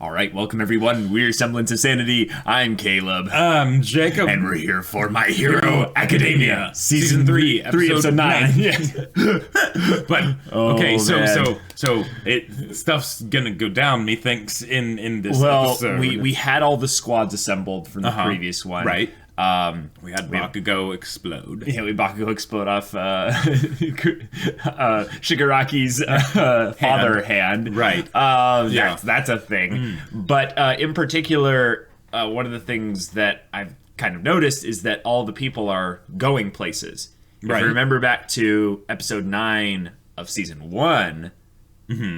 All right, welcome everyone. We're Semblance of Sanity. I'm Caleb. I'm Jacob. And we're here for My Hero Academia, Season 3, Episode 9. Yes. But, okay, so stuff's gonna go down, methinks, in this episode. We had all the squads assembled from the previous one. Right. We had Bakugo explode. Yeah, we Bakugo explode off Shigaraki's father hand. Right. That's a thing. But in particular, one of the things that I've kind of noticed is that all the people are going places. Right. If you remember back to episode 9 of season 1,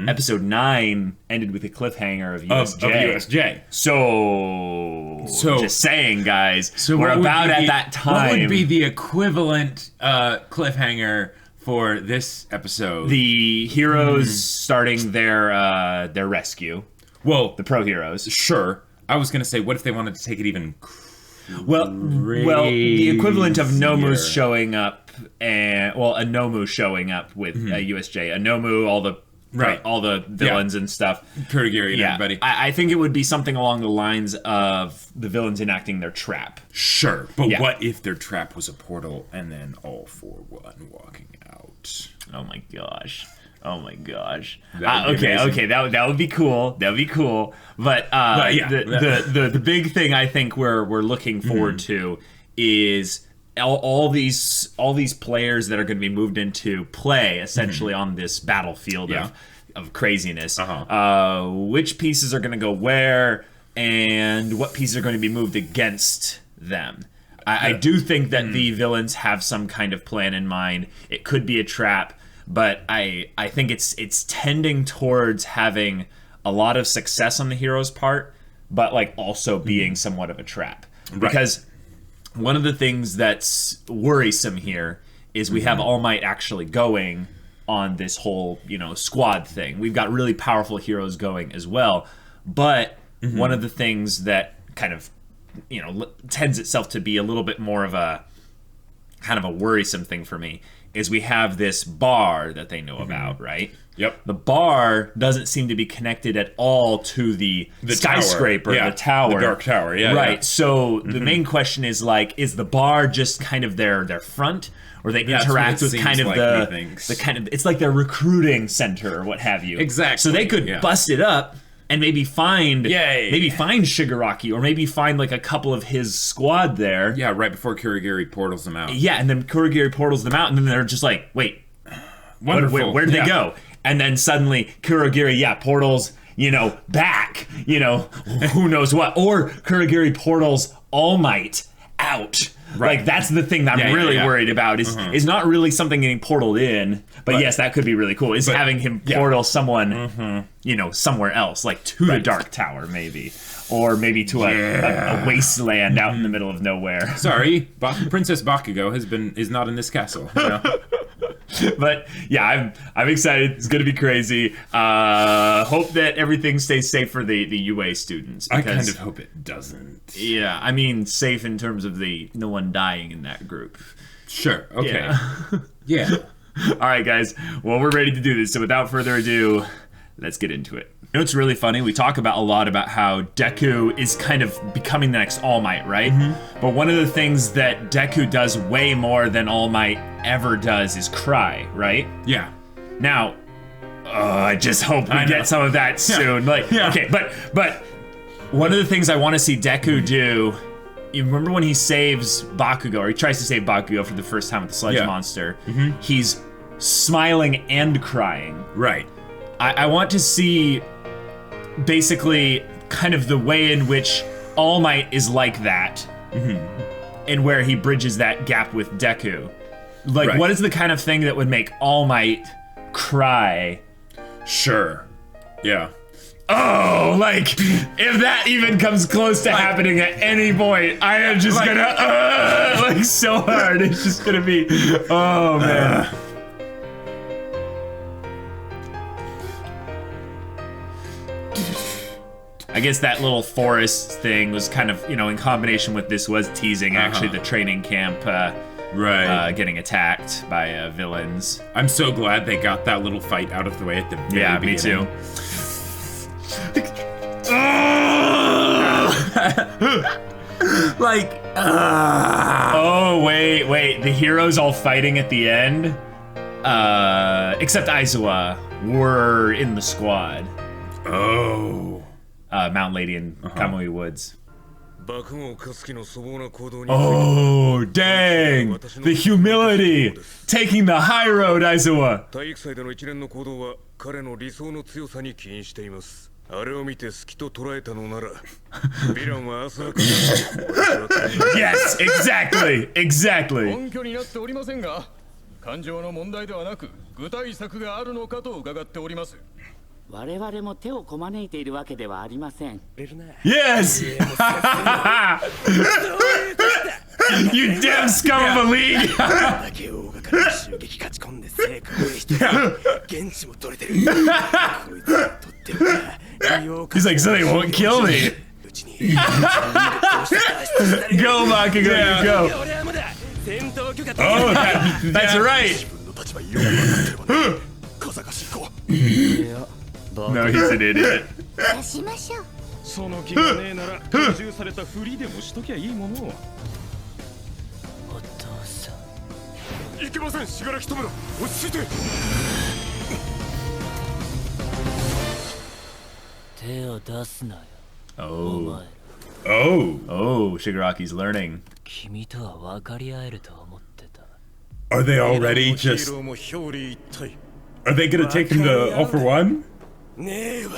episode 9 ended with a cliffhanger of USJ. Of USJ. So just saying, guys, so we're about at that time. What would be the equivalent cliffhanger for this episode? The heroes starting their rescue. Well, the pro heroes. Sure. I was gonna say, what if they wanted to take it even well, the equivalent of Nomu's showing up, and a Nomu showing up with USJ. A Nomu, all the villains and stuff. Kurogiri and everybody. I think it would be something along the lines of the villains enacting their trap. Sure, but what if their trap was a portal and then all 4-1 walking out? Oh my gosh. Okay, that would be cool. That would be cool. But the big thing I think we're looking forward to is all these players that are going to be moved into play essentially on this battlefield of craziness. Which pieces are going to go where, and what pieces are going to be moved against them. I do think that the villains have some kind of plan in mind. It could be a trap, but I think it's tending towards having a lot of success on the hero's part, but like also being somewhat of a trap. Right. Because one of the things that's worrisome here is we have All-Might actually going on this whole, squad thing. We've got really powerful heroes going as well, but one of the things that kind of, tends itself to be a little bit more of a kind of a worrisome thing for me is we have this bar that they know about, right? Yep. The bar doesn't seem to be connected at all to the skyscraper, the tower. The dark tower, Right. Yeah. So the main question is is the bar just kind of their front, or they interact with kind of the kind of, it's like their recruiting center or what have you. Exactly. So they could bust it up and maybe find Shigaraki, or maybe find like a couple of his squad there. Yeah, right before Kurogiri portals them out. Yeah, and then Kurogiri portals them out, and then they're just like, wait, wonderful. Where did they go? And then suddenly Kurogiri, portals, back, who knows what. Or Kurogiri portals All-Might out. Right. Like, that's the thing that I'm really worried about is not really something getting portaled in, but yes, that could be really cool, is having him portal someone, somewhere else, like to the Dark Tower, maybe. Or maybe to a wasteland out in the middle of nowhere. Sorry, Princess Bakugo is not in this castle. But yeah, I'm excited. It's gonna be crazy. Hope that everything stays safe for the UA students. I kind of hope it doesn't. Yeah, I mean safe in terms of no one dying in that group. Sure. Okay. Yeah. All right, guys. Well, we're ready to do this. So without further ado, let's get into it. It's really funny. We talk a lot about how Deku is kind of becoming the next All Might, right? But one of the things that Deku does way more than All Might ever does is cry, right? Yeah. Now, I just hope we get some of that soon. Okay, but one of the things I want to see Deku do. You remember when he saves Bakugo, or he tries to save Bakugo for the first time with the Sludge Monster? He's smiling and crying. Right. I want to see basically kind of the way in which All Might is like that, and where he bridges that gap with Deku. Like, what is the kind of thing that would make All Might cry? Sure. Yeah. Oh, like, if that even comes close to happening at any point, I am just gonna, so hard. It's just gonna be, oh, man. I guess that little forest thing was kind of, in combination with this was teasing actually the training camp getting attacked by villains. I'm so glad they got that little fight out of the way at the very beginning. Me too. Like, Oh, wait. The heroes all fighting at the end? Except Aizawa were in the squad. Oh. Mount Lady and Kamui Woods. 爆豪カスキの粗暴な行動に Oh, dang! The humility! Taking the high road, Aizawa! 体育祭での一連の行動は彼の理想の強さに起因しています。あれを見て好きと捉えたのなら、ヴィランは浅はかに Yes, exactly! 根拠になっておりませんが、感情の問題ではなく具体策があるのかと伺っております。我々も手をこまねいているわけではありません。 Yes! You damn scum of a league! He's like, so they won't kill me. Go, Bakugo, you go. Oh, that's right. No, he's an idiot. 出しましょう。その気がねえなら監修されたフリでもしときゃいいものを。お父さん。いけません、死柄木弔。落ち着いて。手を出すなよ。 Oh. お前ら。 Oh, Shigaraki's learning. 君とは分かり合えると思ってた。 Are they already just... ヒーローも表裏一体。 Are they gonna take him to All for One? ねえわ。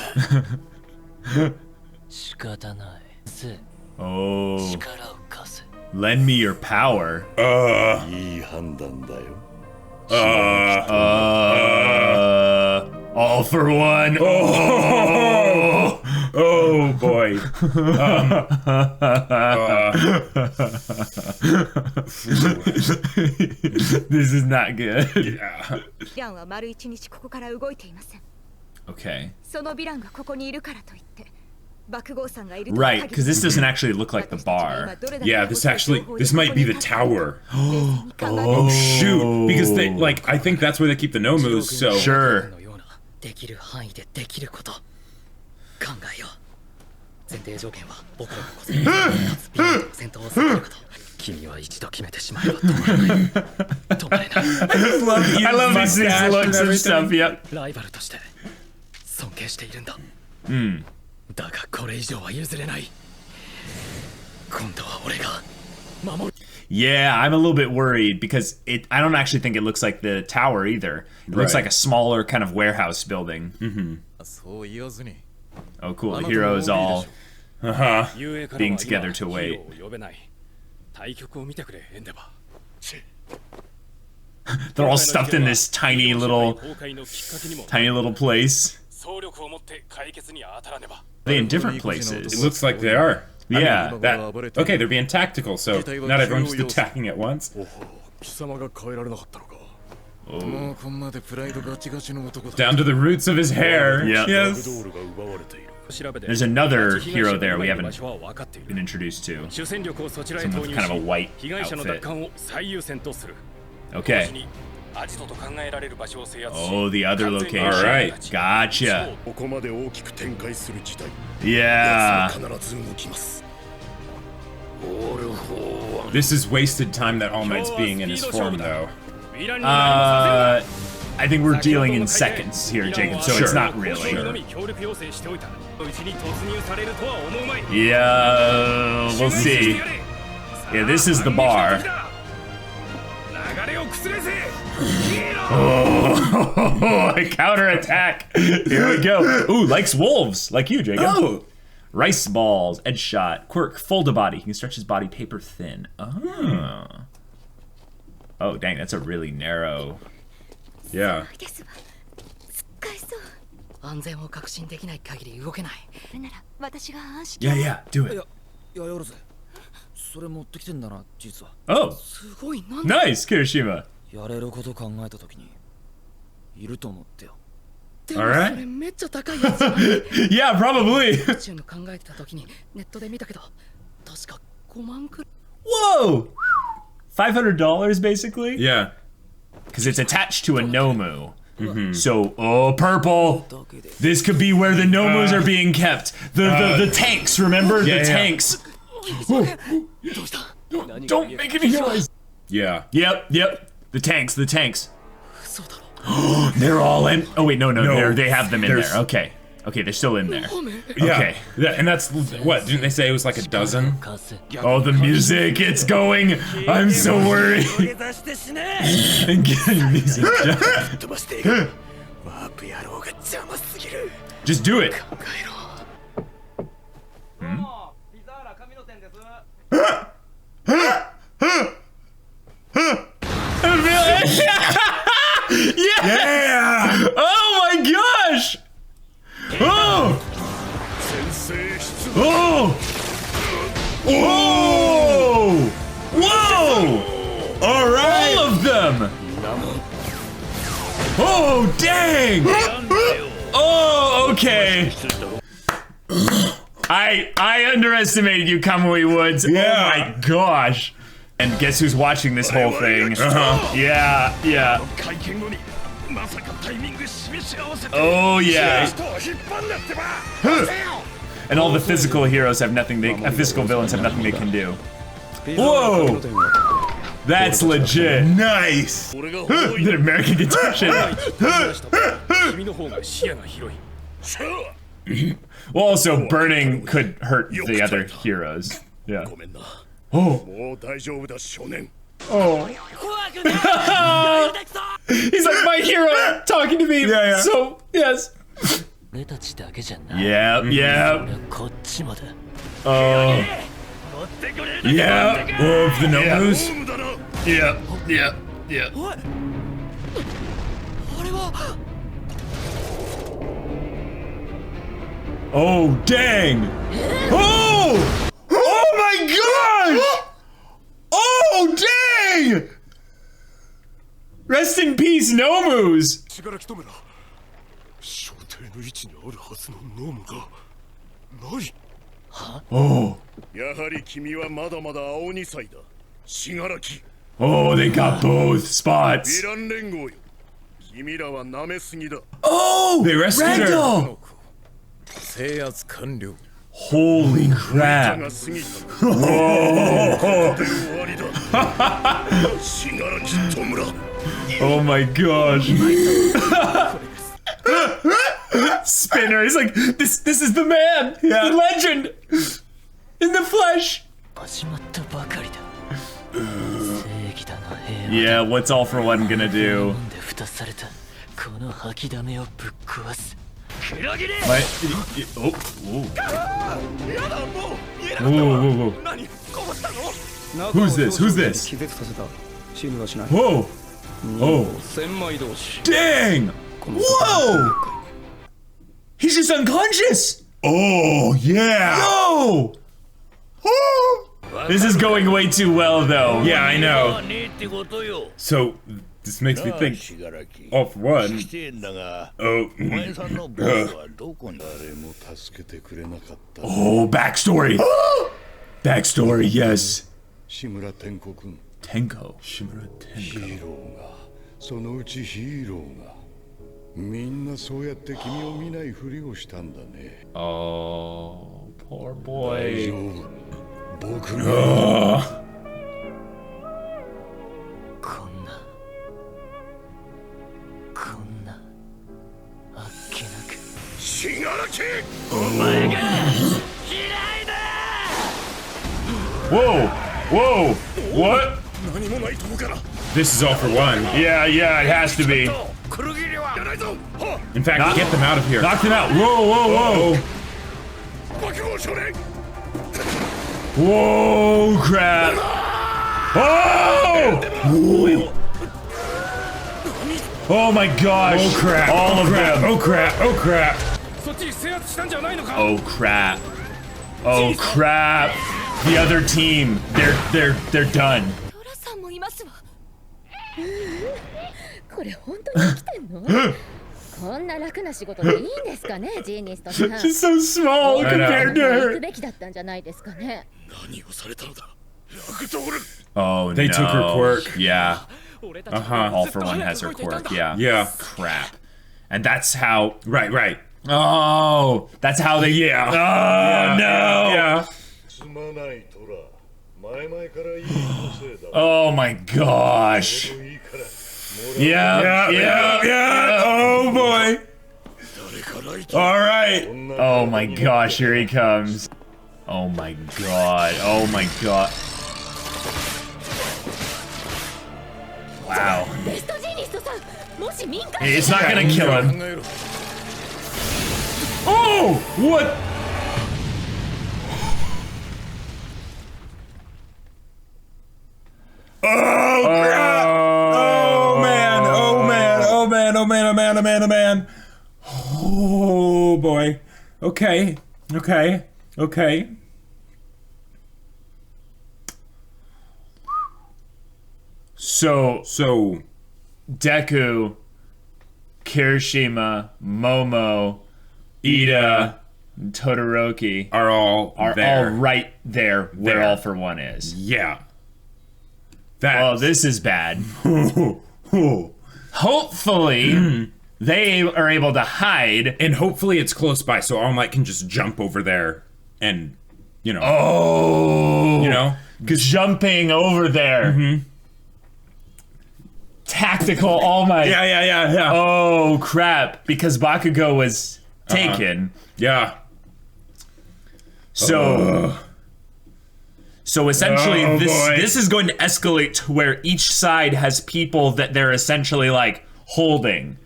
仕方ない。せ、 Oh. 力を貸せ。 Lend me your power. いい判断だよ。 All for one. Oh, oh boy. This is not good. Yeah. ヴィランは丸一日ここから動いていません。 Okay. そのヴィランがここにいるからといって、爆豪さんがいると Right, because this doesn't actually look like the bar. Yeah, this might be the tower. Oh shoot! Because they I think that's where they keep the Nomus. So Sure. できる範囲でできること考えよう。前提条件は僕らが個性的かつビランとの戦闘を避けること。君は一度決めてしまえば止まらない。止まれない。 I love these looks and stuff, yep. ライバルとして尊敬しているんだ。だがこれ以上は譲れない。今度は俺が守る。 Yeah, I'm a little bit worried because I don't actually think it looks like the tower either. It looks like a smaller kind of warehouse building. Oh, cool. The heroes all being together to wait. They're all stuffed in this tiny little place. They're in different places. it looks like they are. Yeah. Okay, they're being tactical, so not everyone's just attacking at once. 貴様が変えられなかったのか。もうこんなでプライドガチガチの男だ。 Down to the roots of his hair. Yep. ド Yes. ールが奪われている。 There's another hero there we haven't been introduced to. 主戦力をそちらへ Someone 投 with 入 kind of a し、 white 被害者の奪 outfit. 還を最優先とする。 Okay. アジトと考えられる場所を制圧し、 Oh, the other location. Alright. Gotcha. ここまで大きく展開する事態。 Yeah. 必ず動きます。 This is wasted time that All Might's being in his form, though. ヴィランに何もさせる I think we're dealing in seconds here, Jacob, so it's not 交渉 really. のみ協力要請しておいた。うちに突入されるとは思うまい。 Yeah, we'll see. Yeah, this is the bar. 流れを崩れせ。 Oh, a counterattack. Here we go. Ooh, likes wolves, like you, Jacob. Oh! Rice balls, Edgeshot, Quirk, fold a body. He can stretch his body paper thin. Oh. Oh, dang, that's a really narrow. Yeah. ですわ。使えそう。安全を確信できない限り動けない。それなら私が安心。 Yeah, yeah, do it. やるぜ。それ持ってきてんだな、実は。 Oh, すごいなんだ。 nice, Kirishima. やれること考えたときにいると思ってよ。でも Alright. それめっちゃ高いやつじゃない。 Yeah, probably. 宇宙の考えてたときにネットで見たけど、確か5万くらい。 Whoa! $500 basically? Yeah. Because it's attached to a Nomu. So, oh, purple. This could be where the Nomus are being kept. The tanks, remember? Yeah, the yeah. tanks. Don't make any noise. Yeah. Yep. The tanks. They're all in. Oh wait, no. They have them in there. Okay, they're still in there. Yeah. Okay. And that's what? Didn't they say it was like a dozen? Oh, the music, it's going. I'm so worried. And getting music. Just do it. Yeah! Oh my gosh! Oh! Whoa! All right! All of them! Oh, dang! Oh, okay. I underestimated you, Kamui Woods. Yeah. Oh my gosh. And guess who's watching this whole thing? Yeah. Oh yeah. And all the physical heroes have nothing physical villains have nothing they can do. Whoa! That's legit. Nice. The American guitar shit. Well, also burning could hurt the other heroes. Yeah. Oh. He's like my hero talking to me. Yeah. So yes. Yep. Oh. Yeah. Oh, the Nomus. Yeah. Oh, dang! Oh! Oh my gosh! Oh, dang! Rest in peace, Nomus! Oh. Oh, they got both spots. Oh! They rescued her. Ragdoll! Holy crap. Oh my gosh. Spinner, he's like, this is the man, the legend, in the flesh. Yeah, what's All for One gonna do? Whoa. Who's this? Whoa. Oh. Dang! Whoa! He's just unconscious! Oh, yeah! No! This is going way too well, though. Yeah, I know. So, this makes me think, All for One. Oh, backstory! Backstory, yes. Tenko. Shimura Tenko. Oh, poor boy. Whoa! What? This is All for One. Yeah, it has to be. In fact, get them out of here. Knock them out. Whoa! Whoa, crap. Oh! Oh my gosh. Oh crap. All of them. Oh crap. Oh crap. The other team, they're done. She's so small compared to her. Oh, They took her quirk. Yeah. All for One has her quirk. Yeah. Crap. And that's how. Right. Oh, that's how they. Yeah. Oh no. Yeah. Oh my gosh. Yeah. Oh boy. All right. Oh my gosh, here he comes. Oh my god. Oh my god. Wow. It's not gonna kill him. Oh, what? Oh crap! Oh man! Oh man! Oh boy. Okay. So Deku, Kirishima, Momo, Ida, and Todoroki are all right there where All For One is. Yeah. Oh, this is bad. Hopefully, they are able to hide. And hopefully it's close by, so All Might can just jump over there and, Jumping over there. Tactical All Might. Yeah. Oh, crap. Because Bakugo was taken. Yeah. So essentially, this is going to escalate to where each side has people that they're essentially like holding.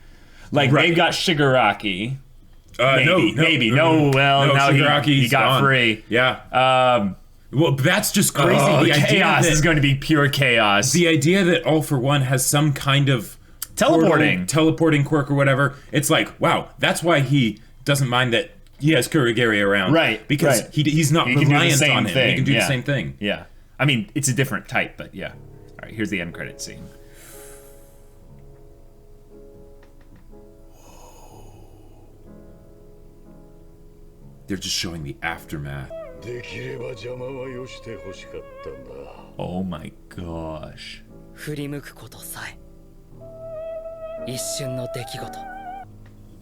Like they've got Shigaraki. Maybe. No, now he got free. Yeah. Well, that's just crazy. The chaos is going to be pure chaos. The idea that All For One has some kind of teleporting quirk or whatever. It's like, wow, that's why he doesn't mind that he has Kurogiri around. Right. Because he's not reliant on him. He can do the same thing. Yeah. I mean, it's a different type, but yeah. All right, here's the end credit scene. They're just showing the aftermath. Oh my gosh. 振り向くことさえ一瞬の出来事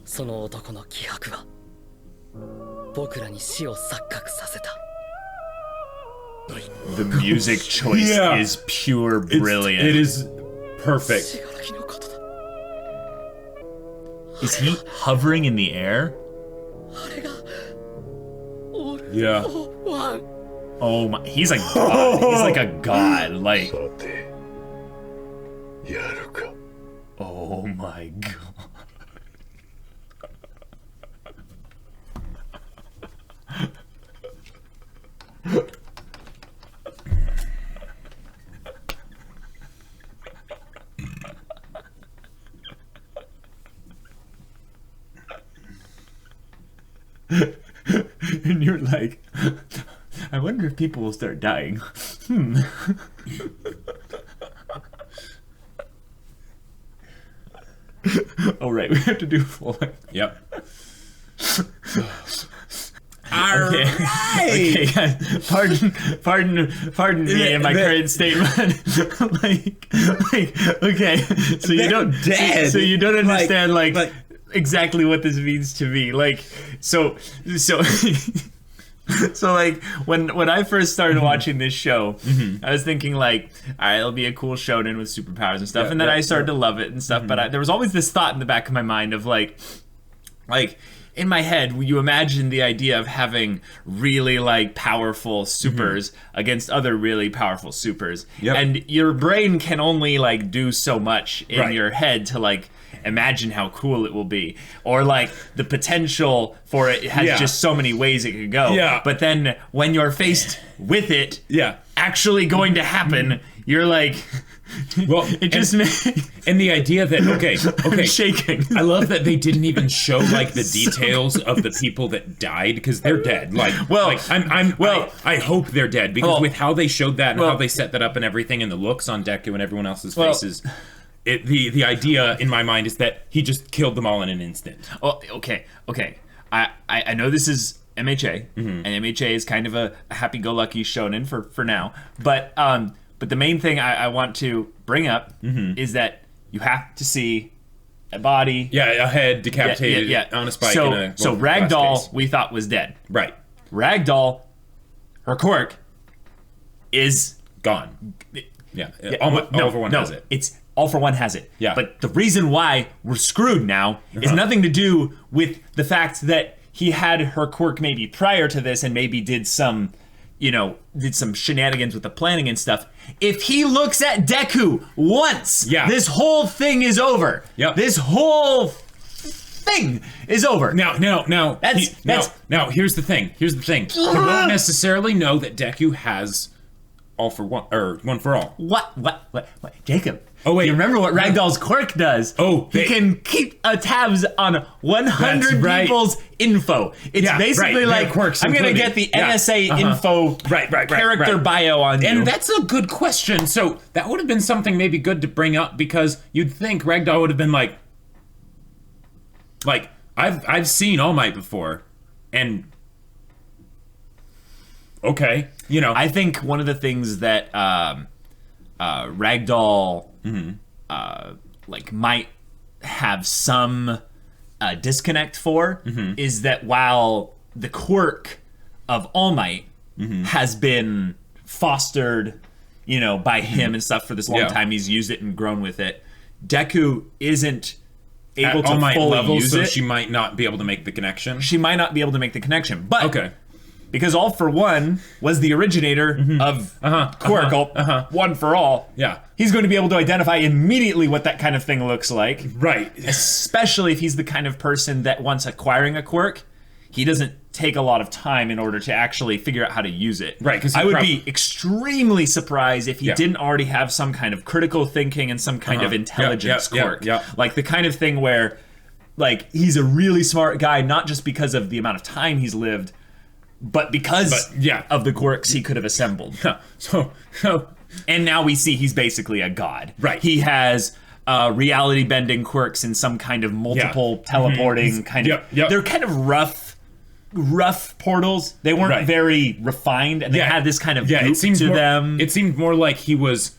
その男の気迫は僕らに死を錯覚させた The music choice is pure brilliant. It is perfect. Is he hovering in the air? Yeah. Oh my, he's a god. He's like a god. Like. Oh my god. And you're like, I wonder if people will start dying. Oh right, we have to do full. Yep. Okay, guys, pardon me and my current statement. Okay, so you don't understand like exactly what this means to me. Like, so like when I first started watching this show, I was thinking like, all right, it'll be a cool shonen with superpowers and stuff, and then I started to love it and stuff. But there was always this thought in the back of my mind of like in my head, you imagine the idea of having really like powerful supers against other really powerful supers, and your brain can only like do so much in your head to like imagine how cool it will be, or like the potential for it has just so many ways it could go. But then when you're faced with it actually going to happen, you're like, well, it just and the idea that I'm shaking. I love that they didn't even show like the details of the people that died because they're dead. Like, I hope they're dead because with how they showed that and how they set that up and everything, and the looks on Deku and everyone else's faces. The idea in my mind is that he just killed them all in an instant. Oh, okay. I know this is MHA, and MHA is kind of a happy-go-lucky shonen for now. But the main thing I want to bring up is that you have to see a body, a head decapitated on a spike. So Ragdoll we thought was dead. Right. Ragdoll, her quirk, is gone. Yeah, All for One has it. It's All for One has it. Yeah. But the reason why we're screwed now is nothing to do with the fact that he had her quirk maybe prior to this and maybe did some shenanigans with the planning and stuff. If he looks at Deku once, this whole thing is over. Yep. This whole thing is over. Now, here's the thing. He won't necessarily know that Deku has All for One, or One for All. What? Jacob. Oh, wait. You remember what Ragdoll's quirk does? He can keep tabs on 100 people's info. It's basically like, quirks I'm going to get the NSA info character bio on you. And that's a good question. So that would have been something maybe good to bring up, because you'd think Ragdoll would have been like, I've seen All Might before, and okay, I think one of the things that Ragdoll might have some disconnect for is that while the quirk of All Might has been fostered, by him and stuff for this long time, he's used it and grown with it, Deku isn't able to fully use it. She might not be able to make the connection. But because All for One was the originator of Quirk, One for All. Yeah. He's going to be able to identify immediately what that kind of thing looks like. Right. Especially if he's the kind of person that once acquiring a quirk, he doesn't take a lot of time in order to actually figure out how to use it. Right. Because I would be extremely surprised if he didn't already have some kind of critical thinking and some kind of intelligence quirk. Like the kind of thing where, he's a really smart guy, not just because of the amount of time he's lived, but because of the quirks he could have assembled. And now we see he's basically a god. Right. He has reality bending quirks in some kind of multiple teleporting kind of. They're kind of rough portals. They weren't very refined, and they had this kind of goop to them. It seemed more like he was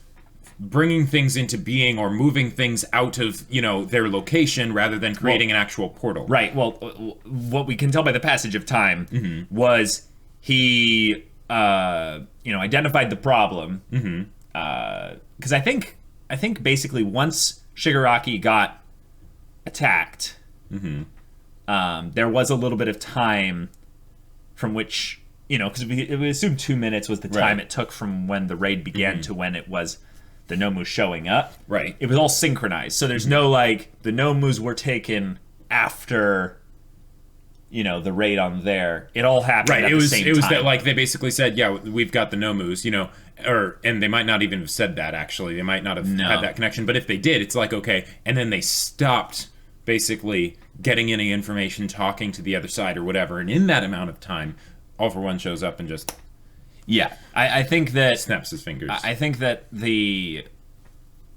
bringing things into being or moving things out of their location rather than creating an actual portal. Right. Well, what we can tell by the passage of time was he identified the problem, because I think basically once Shigaraki got attacked, there was a little bit of time from which because we assumed 2 minutes was the time it took from when the raid began to when it was the Nomu showing up. Right. It was all synchronized. So there's no the Nomus were taken after the raid on there. It all happened at the same time. It was that they basically said, we've got the Nomus, and they might not even have said that actually. They might not have had that connection, but if they did, it's okay. And then they stopped basically getting any information, talking to the other side or whatever. And in that amount of time, All for One shows up and just I think that snaps his fingers. I think that the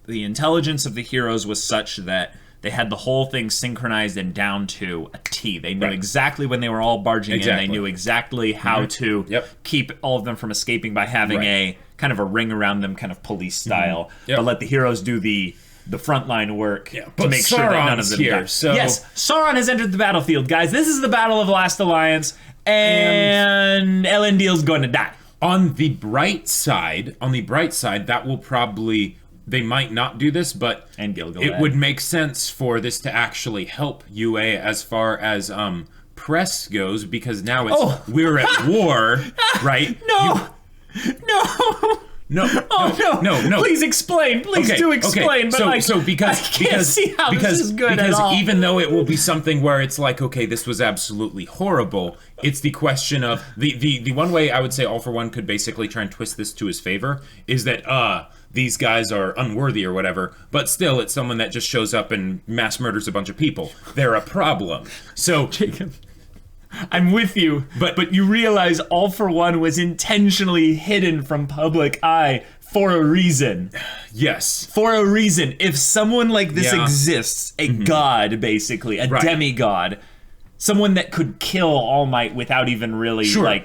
intelligence of the heroes was such that they had the whole thing synchronized and down to a T. They knew exactly when they were all barging in. They knew exactly how to keep all of them from escaping by having a kind of a ring around them, kind of police style, but let the heroes do the frontline work to make sure that none of them die. So... Yes, Sauron has entered the battlefield, guys. This is the Battle of Last Alliance, and Elendil's going to die. On the bright side, that will probably... They might not do this, but it would make sense for this to actually help UA as far as press goes, because now we're at war, right? No. Please explain. Please do explain. But because I can't see how this is good at all. Even though it will be something where it's this was absolutely horrible, it's the question of the one way I would say All for One could basically try and twist this to his favor is that these guys are unworthy or whatever, but still it's someone that just shows up and mass murders a bunch of people. They're a problem. So Jacob, I'm with you, but you realize All for One was intentionally hidden from public eye for a reason. Yes. For a reason. If someone like this exists, a god, basically, a demigod, someone that could kill All Might without even really trying.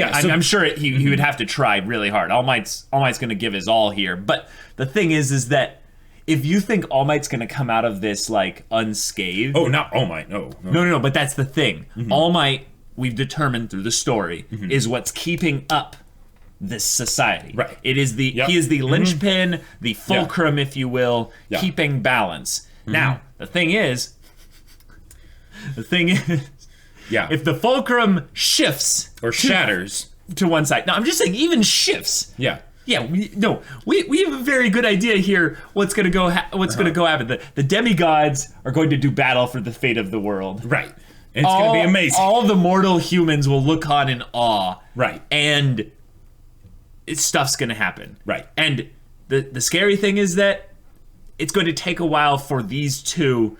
I'm sure he would have to try really hard. All Might's going to give his all here. But the thing is that if you think All Might's going to come out of this unscathed. Oh, not All Might. No. But that's the thing. All Might, we've determined through the story, is what's keeping up this society. Right. It is the he is the linchpin, the fulcrum, if you will, keeping balance. Now, the thing is, if the fulcrum shifts or shatters to one side. No, I'm just saying even shifts. Yeah. Yeah, we have a very good idea here. What's gonna go happen? The demigods are going to do battle for the fate of the world. Right. And it's gonna be amazing. All the mortal humans will look on in awe. Right. And stuff's gonna happen. Right. And the scary thing is that it's going to take a while for these two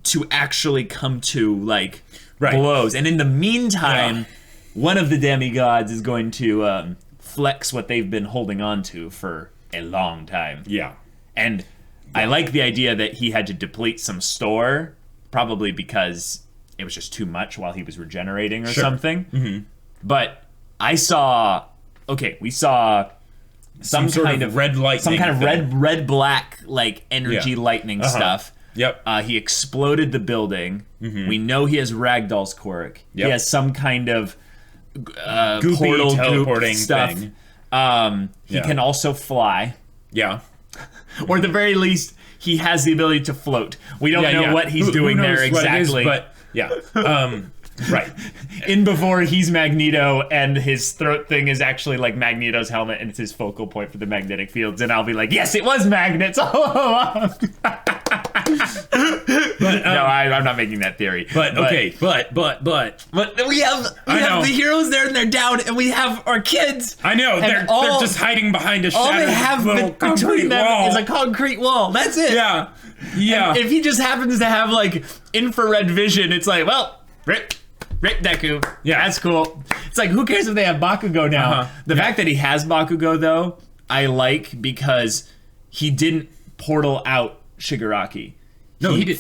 to actually come to like blows. And in the meantime, one of the demigods is going to flex what they've been holding on to for a long time. Yeah. And I like the idea that he had to deplete some store, probably because it was just too much while he was regenerating or something. But we saw some kind of red lightning, some kind of red black like energy lightning stuff. Yep. He exploded the building. We know he has Ragdoll's quirk. He has some kind of goopy portal teleporting stuff. thing. He can also fly. Yeah. Or at the very least, he has the ability to float. We don't know what he's doing there exactly. But right. In before he's Magneto and his throat thing is actually like Magneto's helmet and it's his focal point for the magnetic fields, and I'll be like, yes, it was magnets all along. But no, I'm not making that theory. But we have the heroes there and they're down, and we have our kids. I know they're just hiding behind a all they have between them is a concrete wall. That's it. Yeah. And if he just happens to have like infrared vision, it's like, well, rip Deku. Yeah, that's cool. It's like, who cares if they have Bakugo now? The fact that he has Bakugo, though, I like, because he didn't portal out Shigaraki. No, he did.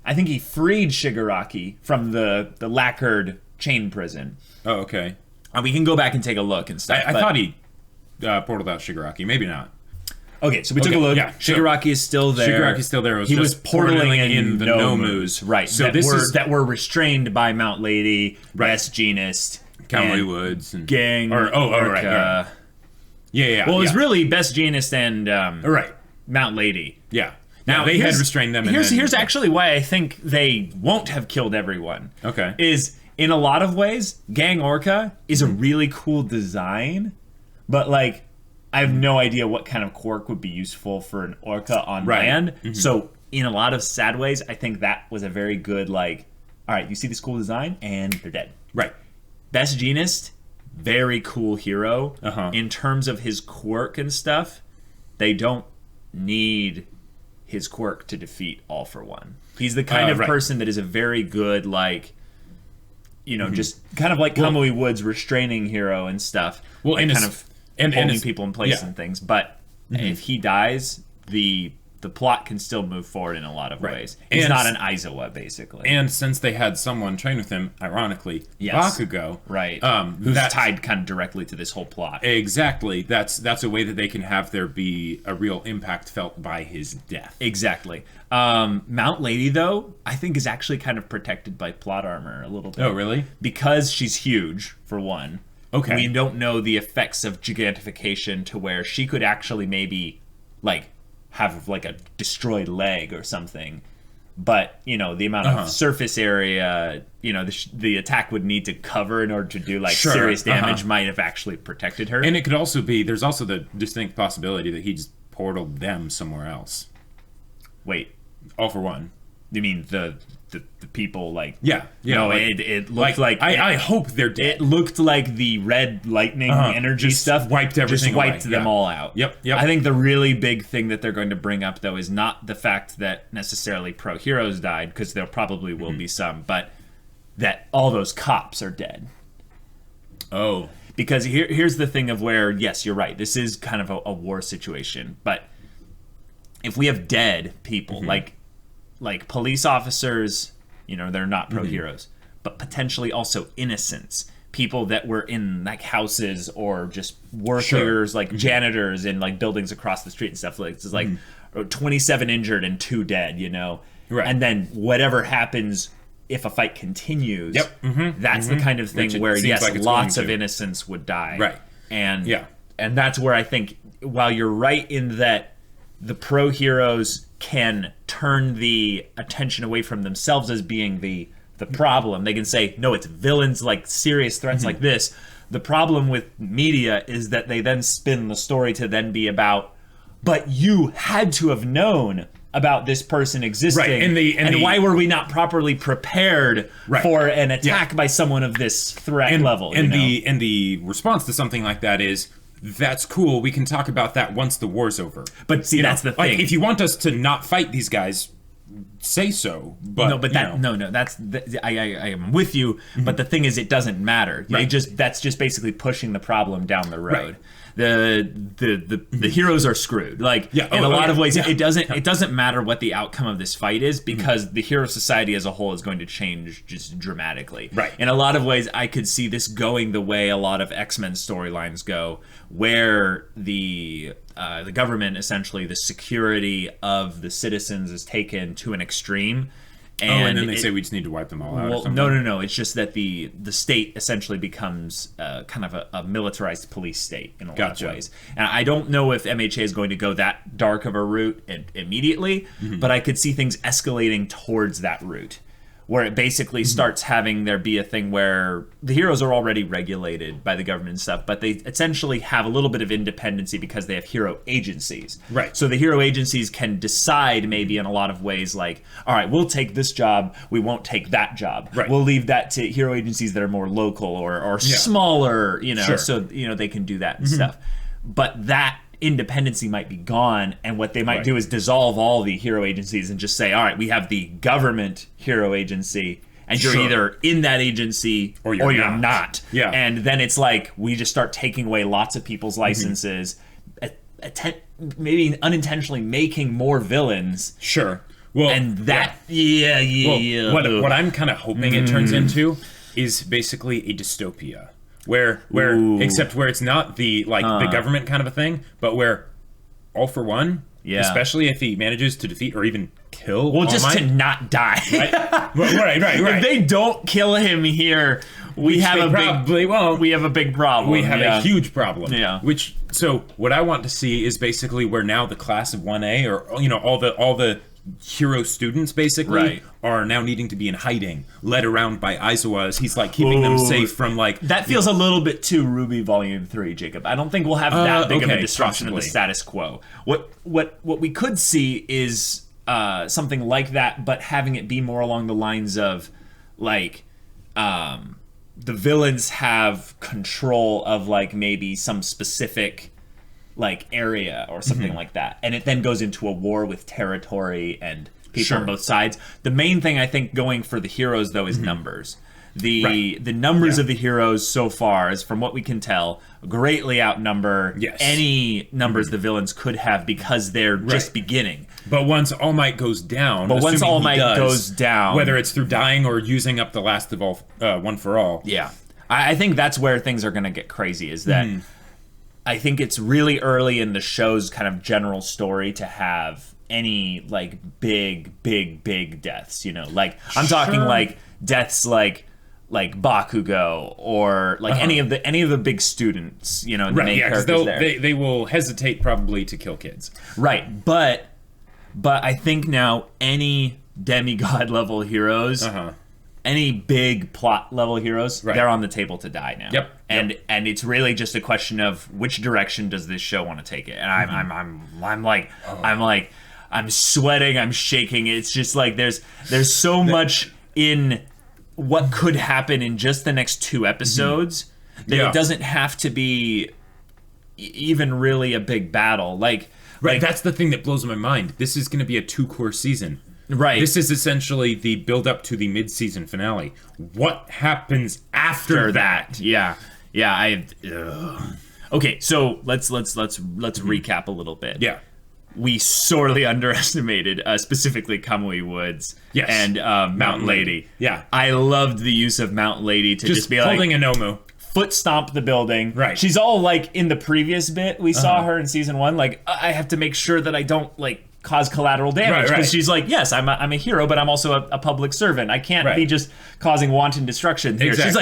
I think he freed Shigaraki from the lacquered chain prison. Oh, okay. We can go back and take a look and stuff. I thought he portaled out Shigaraki. Maybe not. Okay, so we took a look. Yeah, Shigaraki is still there. Shigaraki's still there. He was portaling in the Nomus, right? So that were restrained by Mount Lady, Best Jeanist, Cowboy Woods, and Gang. Right. Yeah. Well, it was really Best Jeanist and Mount Lady. Yeah. Now they had restrained them. Here's actually why I think they won't have killed everyone. Okay. Is in a lot of ways, Gang Orca is a really cool design, but like, I have no idea what kind of quirk would be useful for an orca on land. So in a lot of sad ways, I think that was a very good, like, all right, you see this cool design, and they're dead. Right. Best Jeanist, very cool hero. In terms of his quirk and stuff, they don't need his quirk to defeat All for One. He's the kind of person that is a very good, like, you know, just kind of like Kamui Wood's restraining hero and stuff. Well, like, kind of holding people in place and things. But if he dies, the plot can still move forward in a lot of ways. He's not an Aizawa, basically. And since they had someone train with him, ironically, Bakugo, who's tied kind of directly to this whole plot. Exactly. That's a way that they can have there be a real impact felt by his death. Exactly. Mount Lady, though, I think is actually kind of protected by plot armor a little bit. Oh, really? Because she's huge, for one. Okay. We don't know the effects of gigantification to where she could actually maybe, like, have, like, a destroyed leg or something. But, you know, the amount of surface area, you know, the attack would need to cover in order to do, like, serious damage might have actually protected her. And it could also be, there's also the distinct possibility that he just portaled them somewhere else. Wait. All for One. You mean the people, like... Yeah. No, like, it looked like... I hope they're dead. It looked like the red lightning energy stuff wiped everything away. Them all out. Yep. I think the really big thing that they're going to bring up, though, is not the fact that necessarily pro heroes died, because there probably will be some, but that all those cops are dead. Oh. Because here's the thing of where, yes, you're right, this is kind of a war situation, but if we have dead people, like police officers, you know, they're not pro heroes, but potentially also innocents, people that were in like houses or just workers, like janitors in like buildings across the street and stuff. Like it's like 27 injured and 2 dead, you know, and then whatever happens if a fight continues, that's the kind of thing where yes, like lots of innocents would die, And and that's where I think, while you're right in that the pro heroes can turn the attention away from themselves as being the problem. They can say, no, it's villains, like serious threats like this. The problem with media is that they then spin the story to then be about, but you had to have known about this person existing, and why were we not properly prepared for an attack by someone of this threat level? And the response to something like that is, that's cool, we can talk about that once the war's over. But see, that's the thing. Like, if you want us to not fight these guys, say so. But I am with you. But the thing is, it doesn't matter. That's just basically pushing the problem down the road. The heroes are screwed. Like, in a lot of ways, it doesn't matter what the outcome of this fight is, because the hero society as a whole is going to change just dramatically. In a lot of ways, I could see this going the way a lot of X-Men storylines go, where the government, essentially the security of the citizens, is taken to an extreme. And then they say we just need to wipe them all out. Well, no. It's just that the state essentially becomes kind of a militarized police state in a lot of ways. And I don't know if MHA is going to go that dark of a route immediately, but I could see things escalating towards that route, where it basically starts having there be a thing where the heroes are already regulated by the government and stuff, but they essentially have a little bit of independency because they have hero agencies. So the hero agencies can decide, maybe in a lot of ways, like, all right, we'll take this job, we won't take that job. We'll leave that to hero agencies that are more local or smaller, so they can do that and stuff. But that independency might be gone, and what they might do is dissolve all the hero agencies and just say, all right, we have the government hero agency, and you're either in that agency or you're not. And then it's like, we just start taking away lots of people's licenses, maybe unintentionally making more villains. Well, and that what I'm kind of hoping it turns into is basically a dystopia. Where except where it's not the government kind of a thing, but where All for One, especially if he manages to defeat or even kill All-Might, just to not die. Right. If they don't kill him here, we have a big problem. We have a huge problem. So what I want to see is basically where now the class of 1A, or all the hero students basically are now needing to be in hiding, led around by Aizawa as he's like keeping them safe from that feels a little bit too Ruby Volume 3, Jacob. I don't think we'll have that big of a disruption of the status quo. What we could see is something like that, but having it be more along the lines of the villains have control of maybe some specific area or something like that, and it then goes into a war with territory and people on both sides. The main thing I think going for the heroes though is numbers. The numbers of the heroes so far, as from what we can tell, greatly outnumber any numbers the villains could have, because they're just beginning. But once All-Might goes down, whether it's through dying or using up the last of all, One for All, I think that's where things are going to get crazy. Is that I think it's really early in the show's kind of general story to have any big deaths, I'm talking deaths like Bakugo or any of the big students, the main characters there. They will hesitate probably to kill kids. But I think now any demigod level heroes, any big plot level heroes, they're on the table to die now. And it's really just a question of which direction does this show want to take it. And I'm sweating, I'm shaking. It's just there's so much in what could happen in just the next 2 episodes that it doesn't have to be even really a big battle. That's the thing that blows my mind. This is going to be a 2-core season. This is essentially the build up to the mid-season finale. What happens after that? Okay, so let's recap a little bit. We sorely underestimated specifically Kamui Woods and Mountain Lady. I loved the use of Mountain Lady to just be holding a Nomu. Foot stomp the building. She's all in the previous bit we saw her in season 1. I have to make sure that I don't cause collateral damage, because she's yes, I'm a hero, but I'm also a public servant. I can't be just causing wanton destruction here. She's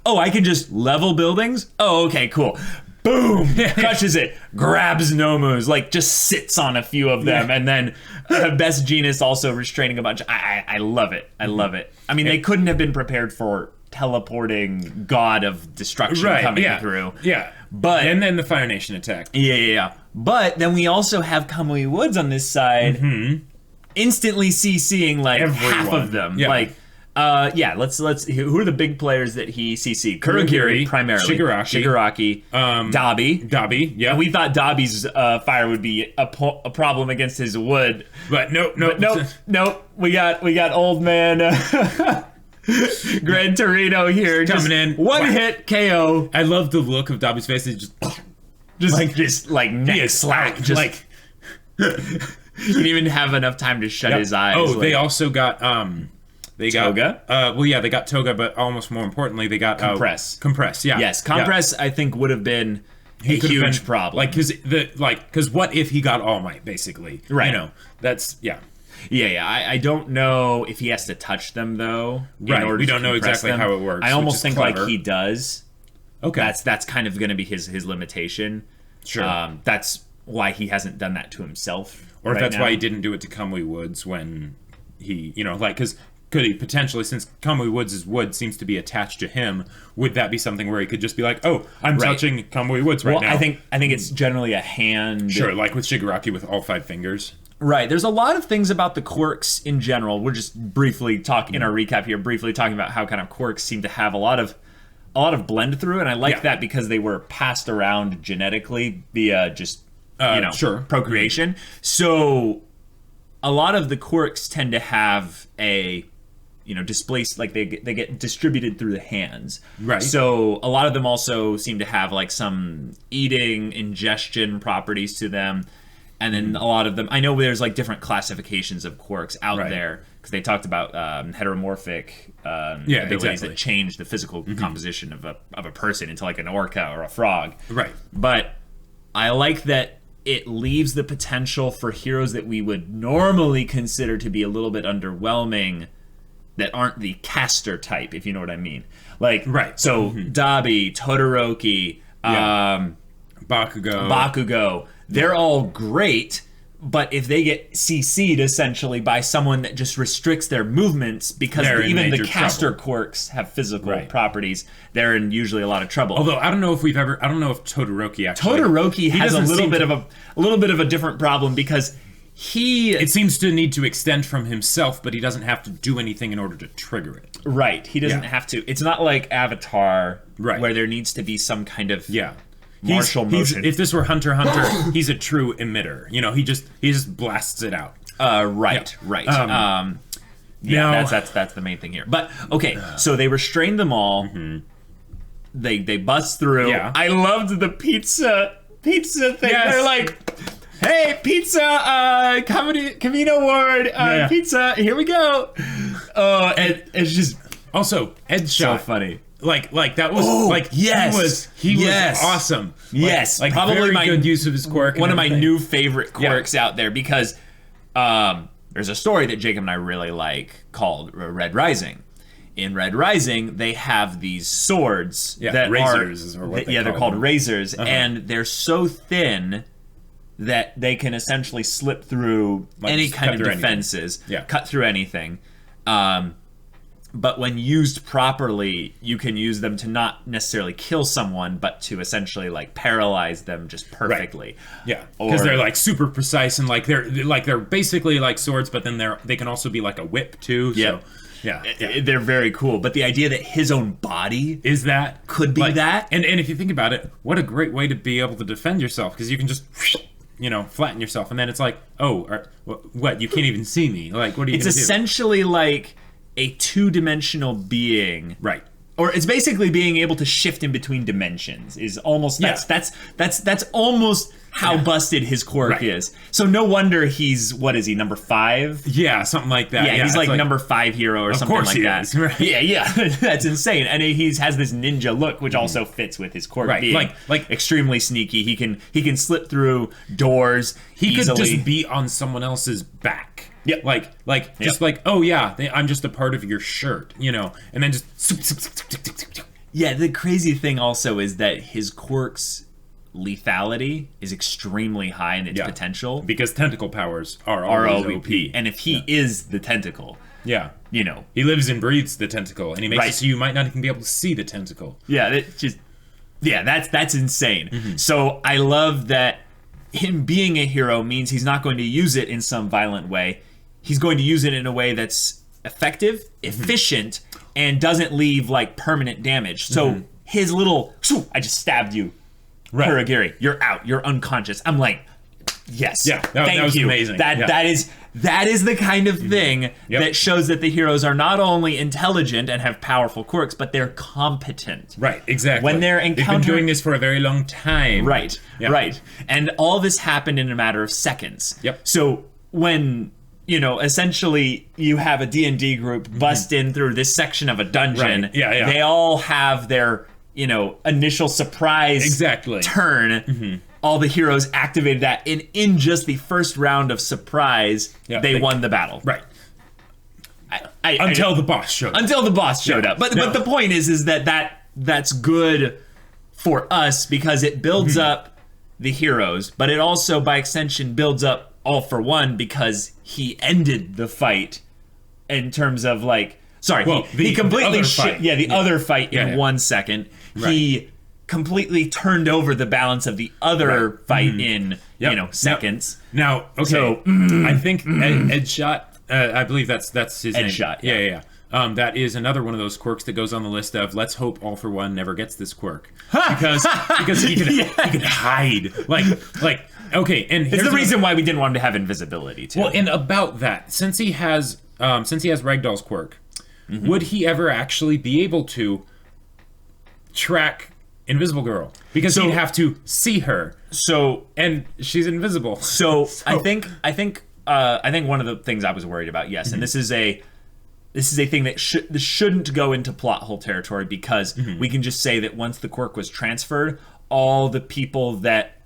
oh, I can just level buildings? Oh, okay, cool. boom, crushes it, grabs Nomu's, like just sits on a few of them, and then Best Jeanist also restraining a bunch. I love it. I love it. I mean, they couldn't have been prepared for teleporting god of destruction coming through. Yeah. But and then the Fire Nation attack. Yeah. But then we also have Kamui Woods on this side, instantly CCing like Everyone. half of them. Yeah. Like, let's who are the big players that he CC'd? Kurogiri primarily, Shigaraki, Dabi. Yeah. And we thought Dabi's fire would be a problem against his wood, but nope. We got old man Gran Torino here coming in. One hit KO. I love the look of Dabi's face. It's just like neck slack. Just like he didn't even have enough time to shut his eyes. Oh, they also got Toga? They got Toga, but almost more importantly, they got Compress. Compress, yeah. Yes, Compress I think would have been a huge problem. Like, because what if he got All Might, basically? Right. You know, that's, Yeah. I don't know if he has to touch them, though. Right, we don't know exactly how it works. I almost think like he does. Okay. That's kind of going to be his limitation. Sure. That's why he hasn't done that to himself. Or if that's why he didn't do it to Kamui Woods when he, because could he potentially, since Kamui Woods' wood seems to be attached to him, would that be something where he could just be like, oh, I'm touching Kamui Woods now? I think it's generally a hand. Sure, like with Shigaraki with all 5 fingers. Right. There's a lot of things about the quirks in general. We're just briefly talking in our recap here, briefly talking about how kind of quirks seem to have a lot of blend through, and I like that because they were passed around genetically via just procreation. So a lot of the quirks tend to have a displaced, like they get distributed through the hands. Right. So a lot of them also seem to have like some eating, ingestion properties to them. And then a lot of them, I know there's like different classifications of quirks out there because they talked about heteromorphic abilities that change the physical composition of a person into like an orca or a frog. Right. But I like that it leaves the potential for heroes that we would normally consider to be a little bit underwhelming that aren't the caster type, if you know what I mean. Like, so Dabi, Todoroki, Bakugo, they're all great, but if they get CC'd essentially by someone that just restricts their movements, because even the caster quirks have physical properties, they're in usually a lot of trouble. Although I don't know if Todoroki actually. Todoroki has a little bit of a different problem because it seems to need to extend from himself, but he doesn't have to do anything in order to trigger it. Right, he doesn't have to. It's not like Avatar, where there needs to be some kind of martial motion. If this were Hunter x Hunter, he's a true emitter. He just blasts it out. Right. That's the main thing here. But okay, so they restrained them all. They bust through. Yeah. I loved the pizza thing. Yes. They're like, hey, pizza, Camino Ward, pizza, here we go. And it's just also Edgeshot. So funny. Like that was he was awesome. Yes, like probably very good use of his quirk. One of my new favorite quirks out there because there's a story that Jacob and I really like called Red Rising. In Red Rising, they have these swords that razors they're called razors, and they're so thin that they can essentially slip through any kind of defenses, cut through anything. But when used properly, you can use them to not necessarily kill someone, but to essentially like paralyze them just perfectly. Yeah, because they're like super precise and they're basically like swords, but then they can also be like a whip too. So, they're very cool. But the idea that his own body could be that, and if you think about it, what a great way to be able to defend yourself, because you can just flatten yourself, and then it's like, what? You can't even see me. Like, what are you? It's essentially like a 2-dimensional being, right? Or it's basically being able to shift in between dimensions. Is almost that's almost how busted his quirk is. So no wonder he's number 5? Yeah, something like that. Yeah, he's like number 5 hero or something like that. Is, right? Yeah, that's insane. And he has this ninja look, which also fits with his quirk being like extremely sneaky. He can slip through doors. He could just be on someone else's back. Yeah, I'm just a part of your shirt, and then just. Yeah, the crazy thing also is that his quirks lethality is extremely high in its potential. Because tentacle powers are OP. And if he is the tentacle, you know. He lives and breathes the tentacle, and he makes it so you might not even be able to see the tentacle. That's insane. So I love that him being a hero means he's not going to use it in some violent way. He's going to use it in a way that's effective, efficient, and doesn't leave like permanent damage. So his little, I just stabbed you, Kurogiri, you're out, you're unconscious. I'm like, yes, that was amazing. That is the kind of thing that shows that the heroes are not only intelligent and have powerful quirks, but they're competent. Right, exactly. When they're They've been doing this for a very long time. Right, right. And all this happened in a matter of seconds. So when, you know, essentially you have a D&D group bust in through this section of a dungeon, they all have their, you know, initial surprise turn. All the heroes activated that, and in just the first round of surprise, they won the battle. Right. Until the boss showed up. Until the boss showed up. But the point is that's good for us because it builds up the heroes, but it also, by extension, builds up All for One because he ended the fight in terms of like, he completely other fight in 1 second. He completely turned over the balance of the other fight in seconds. Now, so I think Edgeshot, I believe that's his Edgeshot, name. That is another one of those quirks that goes on the list of let's hope All for One never gets this quirk because he could hide like okay, and it's the reason why we didn't want him to have invisibility too. Well, and about that, since he has Ragdoll's quirk, would he ever actually be able to track Invisible Girl? Because he'd have to see her. And she's invisible. So I think one of the things I was worried about, and this is a thing that shouldn't go into plot hole territory because we can just say that once the quirk was transferred, all the people that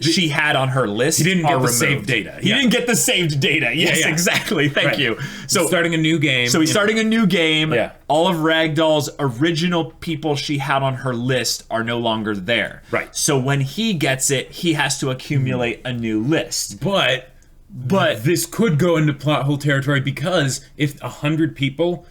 she had on her list. He didn't get the removed. saved data. He didn't get the saved data. Yes, exactly. Thank you. So starting a new game. So he's starting a new game. All of Ragdoll's original people she had on her list are no longer there. Right. So when he gets it, he has to accumulate a new list. But this could go into plot hole territory because if 100 people,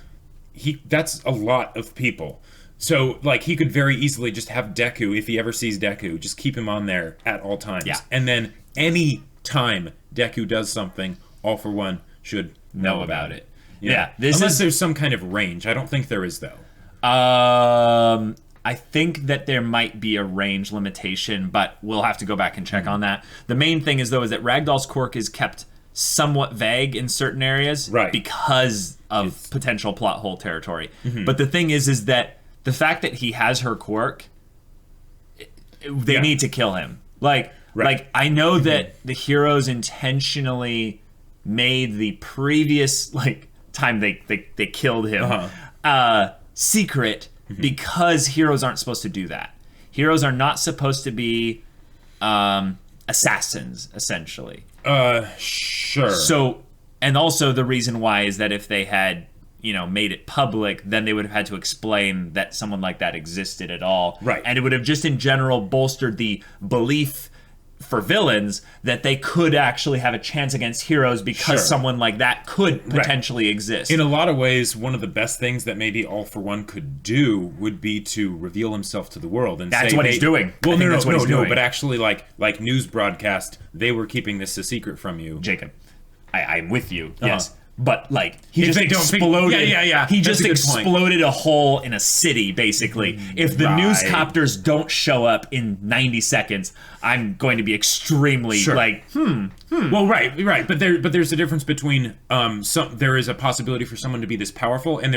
that's a lot of people. So, like, he could very easily just have Deku, if he ever sees Deku, just keep him on there at all times. And then any time Deku does something, All for One should know about it. Unless there's some kind of range. I don't think there is, though. I think that there might be a range limitation, but we'll have to go back and check on that. The main thing is, though, is that Ragdoll's quirk is kept somewhat vague in certain areas because of potential plot hole territory. But the thing is that the fact that he has her quirk, they need to kill him. Like I know that the heroes intentionally made the previous time they killed him secret because heroes aren't supposed to do that. Heroes are not supposed to be assassins, essentially. Sure. So, and also the reason why is that if they had made it public, then they would have had to explain that someone like that existed at all. Right. And it would have just in general bolstered the belief for villains that they could actually have a chance against heroes because someone like that could potentially exist. In a lot of ways, one of the best things that maybe All for One could do would be to reveal himself to the world and that's what he's doing. Well, no, but actually like news broadcast, they were keeping this a secret from you. Jacob, I'm with you. Yes. But he just exploded. He just exploded a hole in a city, basically. If the newscopters don't show up in 90 seconds, I'm going to be extremely Well, right. But there's a difference between there is a possibility for someone to be this powerful, and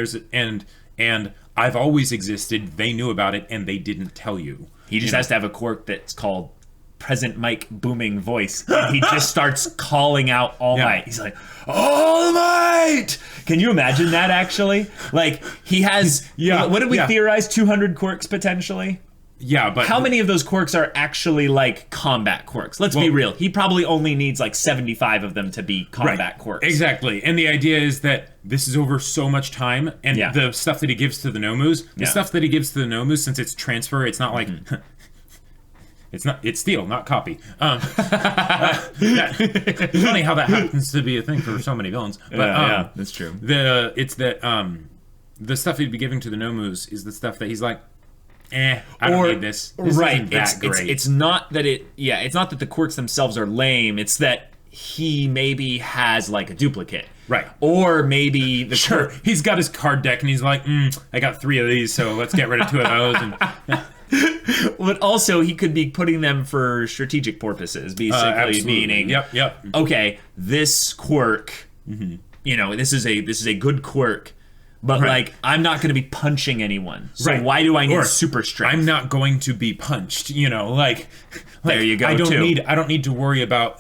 I've always existed. They knew about it, and they didn't tell you. He just has to have a quirk that's called Present Mic Booming Voice. And he just starts calling out All Might. He's like, All Might! Can you imagine that, actually? He has, what did we theorize? 200 quirks, potentially? Yeah, but... How many of those quirks are actually, combat quirks? Let's be real. He probably only needs, 75 of them to be combat quirks. Exactly. And the idea is that this is over so much time, and the stuff that he gives to the Nomus, since it's transfer, it's not like... It's steal, not copy. Funny how that happens to be a thing for so many villains. But yeah, that's true. It's that the stuff he'd be giving to the Nomus is the stuff that he's like, I don't need this. This isn't that great. It's not that it's not that the quirks themselves are lame. It's that he maybe has like a duplicate. Right. Or maybe he's got his card deck and he's like, I got 3 of these, so let's get rid of 2 of those. And but also he could be putting them for strategic purposes, basically meaning Yep. Okay, this quirk, this is a good quirk, but like I'm not going to be punching anyone. So why do I need super strength? I'm not going to be punched, like there you go. I don't need to worry about,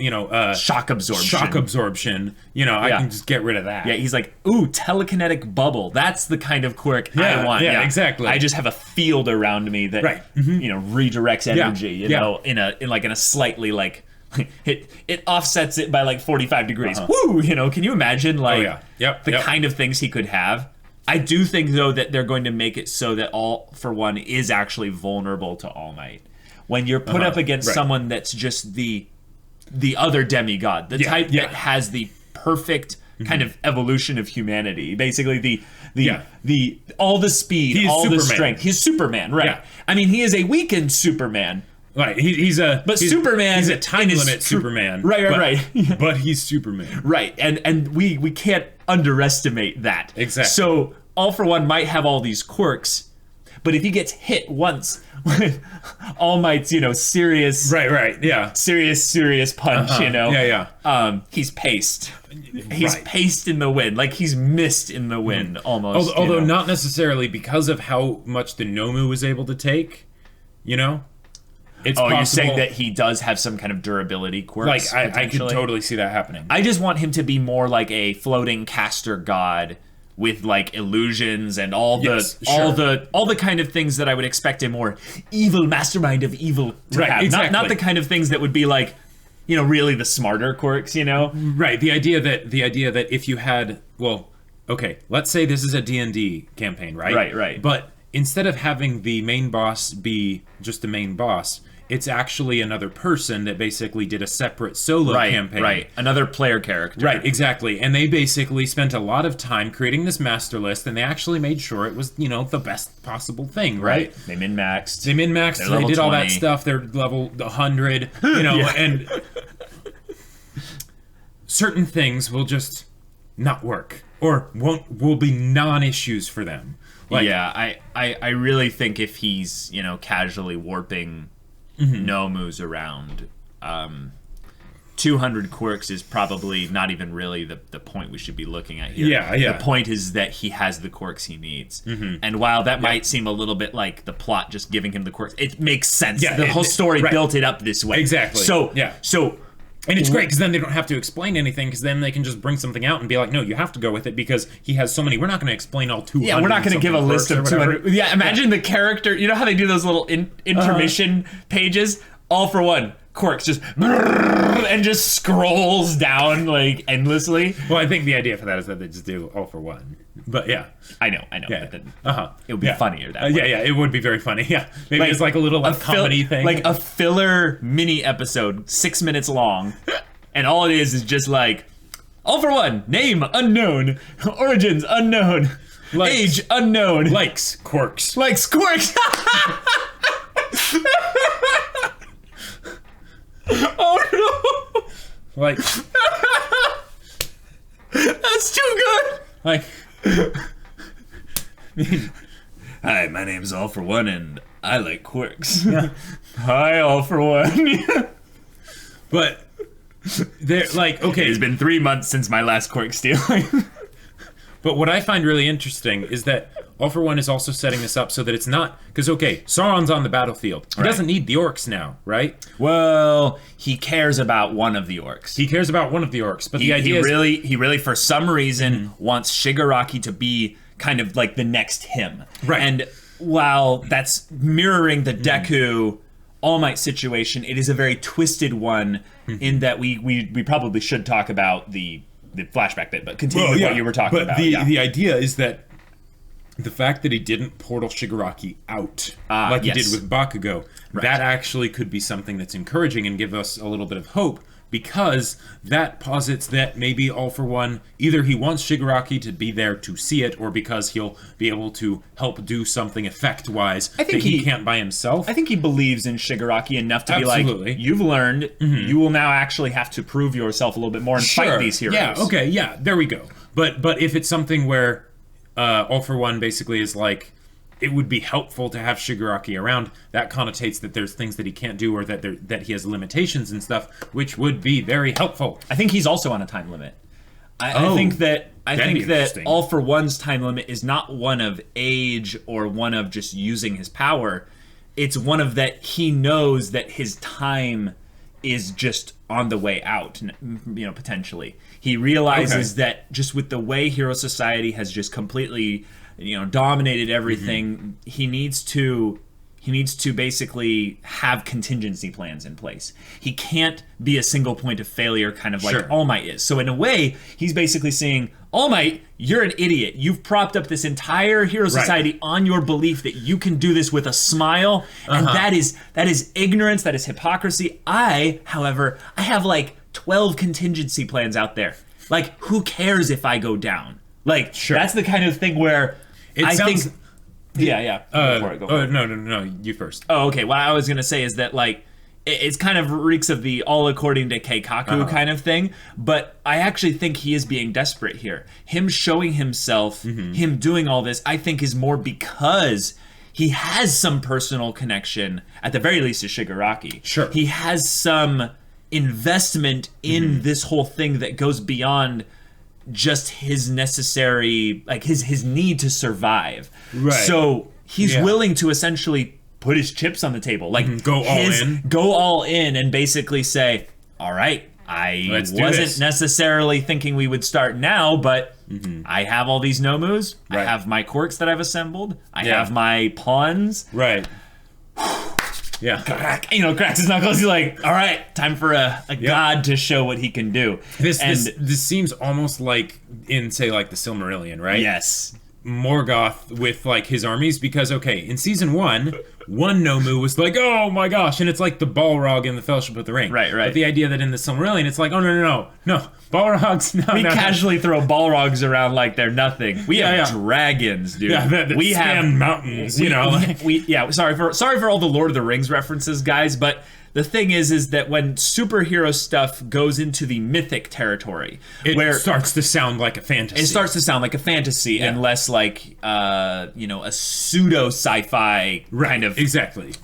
shock absorption. I can just get rid of that. Yeah, he's like, ooh, telekinetic bubble. That's the kind of quirk I want. Yeah, exactly. I just have a field around me that redirects energy, in a slightly like it offsets it by like 45 degrees. Woo, can you imagine the kind of things he could have? I do think though that they're going to make it so that All for One is actually vulnerable to All Might. When you're put up against someone that's just the other demigod, the type that has the perfect kind of evolution of humanity, basically the all the speed, all the strength. He's Superman, right? Yeah. I mean, he is a weakened Superman. Right, he's Superman. He's a time limit Superman. Right. But he's Superman. Right, and we can't underestimate that. Exactly. So All for One might have all these quirks, but if he gets hit once with All Might's, serious, serious punch, he's paced. He's paced in the wind, like he's missed in the wind almost. Although not necessarily because of how much the Nomu was able to take, It's possible. You're saying that he does have some kind of durability quirks? Like, I could totally see that happening. I just want him to be more like a floating caster god with like illusions and all the kind of things that I would expect a more evil mastermind of evil to have. Exactly. Not the kind of things that would be like, really the smarter quirks, Right. The idea that if you had, let's say this is a D&D campaign, right? Right. But instead of having the main boss be just the main boss, it's actually another person that basically did a separate solo campaign. Right, another player character. Right, exactly. And they basically spent a lot of time creating this master list, and they actually made sure it was, the best possible thing, right? They min-maxed. They did all that stuff. They're level 100, and certain things will just not work, or will be non-issues for them. I really think if he's, casually warping Nomus around, 200 quirks is probably not even really the point we should be looking at here. Yeah. The point is that he has the quirks he needs. And while that might seem a little bit like the plot just giving him the quirks, it makes sense. The whole story built it up this way. Exactly. So and it's great because then they don't have to explain anything, because then they can just bring something out and be like, no, you have to go with it because he has so many. We're not going to explain all 200. Yeah, we're not going to give a list of 200. Yeah, imagine the character. You know how they do those little intermission pages? All for One. Quirks just and just scrolls down like endlessly. Well, I think the idea for that is that they just do All for One. But yeah, I know. Yeah. But then it would be funnier that way. Yeah, it would be very funny. Yeah, maybe it's like a little comedy thing, like a filler mini episode, 6 minutes long, and all it is just like All for One, name unknown, origins unknown, age unknown, likes quirks. Oh no! Like that's too good. Like, hi, my name's All for One, and I like quirks. Hi, All for One. But they're like, okay, it's been 3 months since my last quirk stealing. But what I find really interesting is that All for One is also setting this up so that it's not, because Sauron's on the battlefield. He doesn't need the orcs now, right? Well, he cares about one of the orcs. But the idea is he really for some reason wants Shigaraki to be kind of like the next him. Right. And while that's mirroring the Deku All Might situation, it is a very twisted one in that we probably should talk about the flashback bit, but continue with what you were talking about. The idea is that the fact that he didn't portal Shigaraki out like he did with Bakugo, that actually could be something that's encouraging and give us a little bit of hope, because that posits that maybe All for One, either he wants Shigaraki to be there to see it, or because he'll be able to help do something effect-wise that he can't by himself. I think he believes in Shigaraki enough to be like, you've learned, you will now actually have to prove yourself a little bit more and fight these heroes. Yeah, okay, yeah, there we go. But if it's something where All for One basically is like, it would be helpful to have Shigaraki around, that connotates that there's things that he can't do, or that he has limitations and stuff, which would be very helpful. I think he's also on a time limit. I think that All for One's time limit is not one of age or one of just using his power. It's one of that he knows that his time is just on the way out, potentially. He realizes that just with the way Hero Society has just completely dominated everything, he needs to basically have contingency plans in place. He can't be a single point of failure, kind of like All Might is. So in a way, he's basically saying, All Might, you're an idiot. You've propped up this entire Hero Society on your belief that you can do this with a smile, and that is ignorance, that is hypocrisy. However, I have like 12 contingency plans out there. Like, who cares if I go down? Like, that's the kind of thing where think... Yeah. Go for it. No, you first. Oh, okay. What I was going to say is that, like, it's kind of reeks of the all according to Keikaku kind of thing, but I actually think he is being desperate here. Him showing himself, him doing all this, I think is more because he has some personal connection, at the very least, to Shigaraki. Sure. He has some investment in this whole thing that goes beyond just his necessary, like his need to survive. Right. So he's willing to essentially put his chips on the table, like go all in, and basically say, all right, I wasn't necessarily thinking we would start now, but I have all these Nomus, I have my Quirks that I've assembled, I have my pawns. Right. Cracks his knuckles. He's like, all right, time for a god to show what he can do. This seems almost like in, say, like the Silmarillion, right? Yes. Morgoth with like his armies, because in season one Nomu was like, oh my gosh, and it's like the Balrog in the Fellowship of the Ring. Right. But the idea that in the Silmarillion, it's like, oh no, Balrogs, we casually throw Balrogs around like they're nothing. We have dragons, dude. We have mountains, Sorry for all the Lord of the Rings references, guys, but the thing is that when superhero stuff goes into the mythic territory, it starts to sound like a fantasy. It starts to sound like a fantasy, and less like a pseudo sci-fi kind of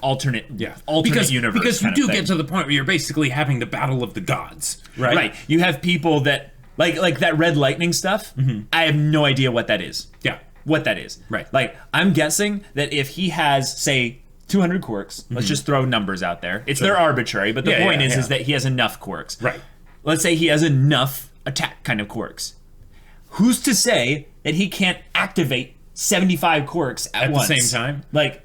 alternate universe. Because you do get to the point where you're basically having the battle of the gods, right? Right. You have people that like that red lightning stuff. I have no idea what that is. Yeah. What that is. Right. Like, I'm guessing that if he has, say, 200 Quirks. Let's just throw numbers out there. They're arbitrary, but the point is that he has enough Quirks. Right. Let's say he has enough attack kind of Quirks. Who's to say that he can't activate 75 Quirks at once? The same time? Like,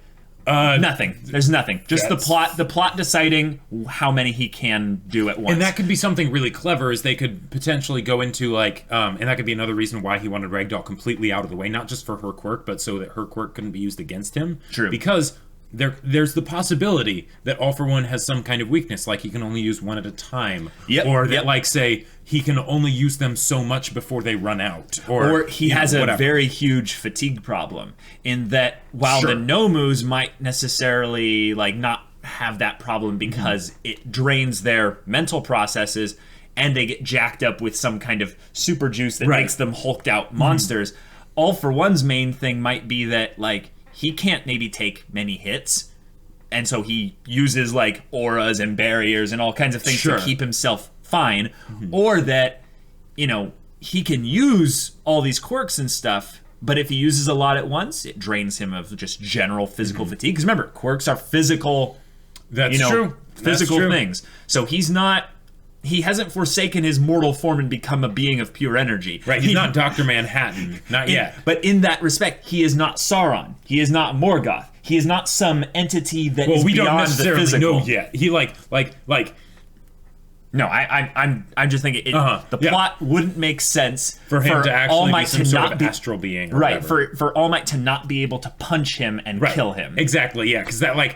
nothing. There's nothing. Just the plot deciding how many he can do at once. And that could be something really clever, is they could potentially go into like, and that could be another reason why he wanted Ragdoll completely out of the way, not just for her Quirk, but so that her Quirk couldn't be used against him. True. Because there's the possibility that All for One has some kind of weakness, like he can only use one at a time, or that like, say, he can only use them so much before they run out, or he has a very huge fatigue problem, in that while the Nomus might necessarily like not have that problem because it drains their mental processes and they get jacked up with some kind of super juice that makes them hulked out monsters. All for One's main thing might be that like he can't maybe take many hits, and so he uses like auras and barriers and all kinds of things to keep himself fine, or that he can use all these Quirks and stuff, but if he uses a lot at once, it drains him of just general physical fatigue. Because remember, Quirks are physical. That's true. Physical things. So he hasn't forsaken his mortal form and become a being of pure energy. Right, he's not Dr. Manhattan. Not yet. But in that respect, he is not Sauron. He is not Morgoth. He is not some entity that is beyond the physical. Well, we don't necessarily know yet. He like No, I'm just thinking the plot wouldn't make sense for him to actually All Might be some to sort not of be astral being, or right? whatever. For All Might to not be able to punch him and kill him. Exactly, yeah, because that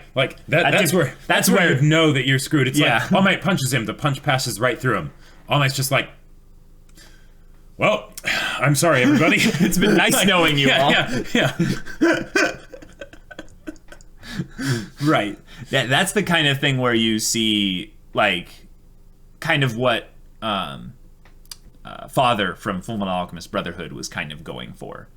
that's where you'd know that you're screwed. It's like All Might punches him, the punch passes right through him. All Might's just like, well, I'm sorry, everybody. It's been nice knowing you all. Yeah. Right. That's the kind of thing where you see, like, kind of what Father from Fullmetal Alchemist Brotherhood was kind of going for.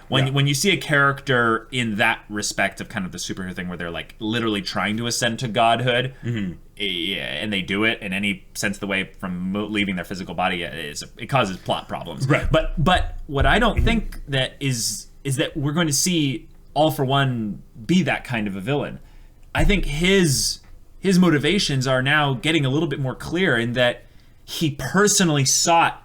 When you see a character in that respect of kind of the superhero thing where they're like literally trying to ascend to godhood, and they do it in any sense of the way from leaving their physical body, it causes plot problems. Right. But what I don't think that is that we're going to see All for One be that kind of a villain. I think his motivations are now getting a little bit more clear in that he personally sought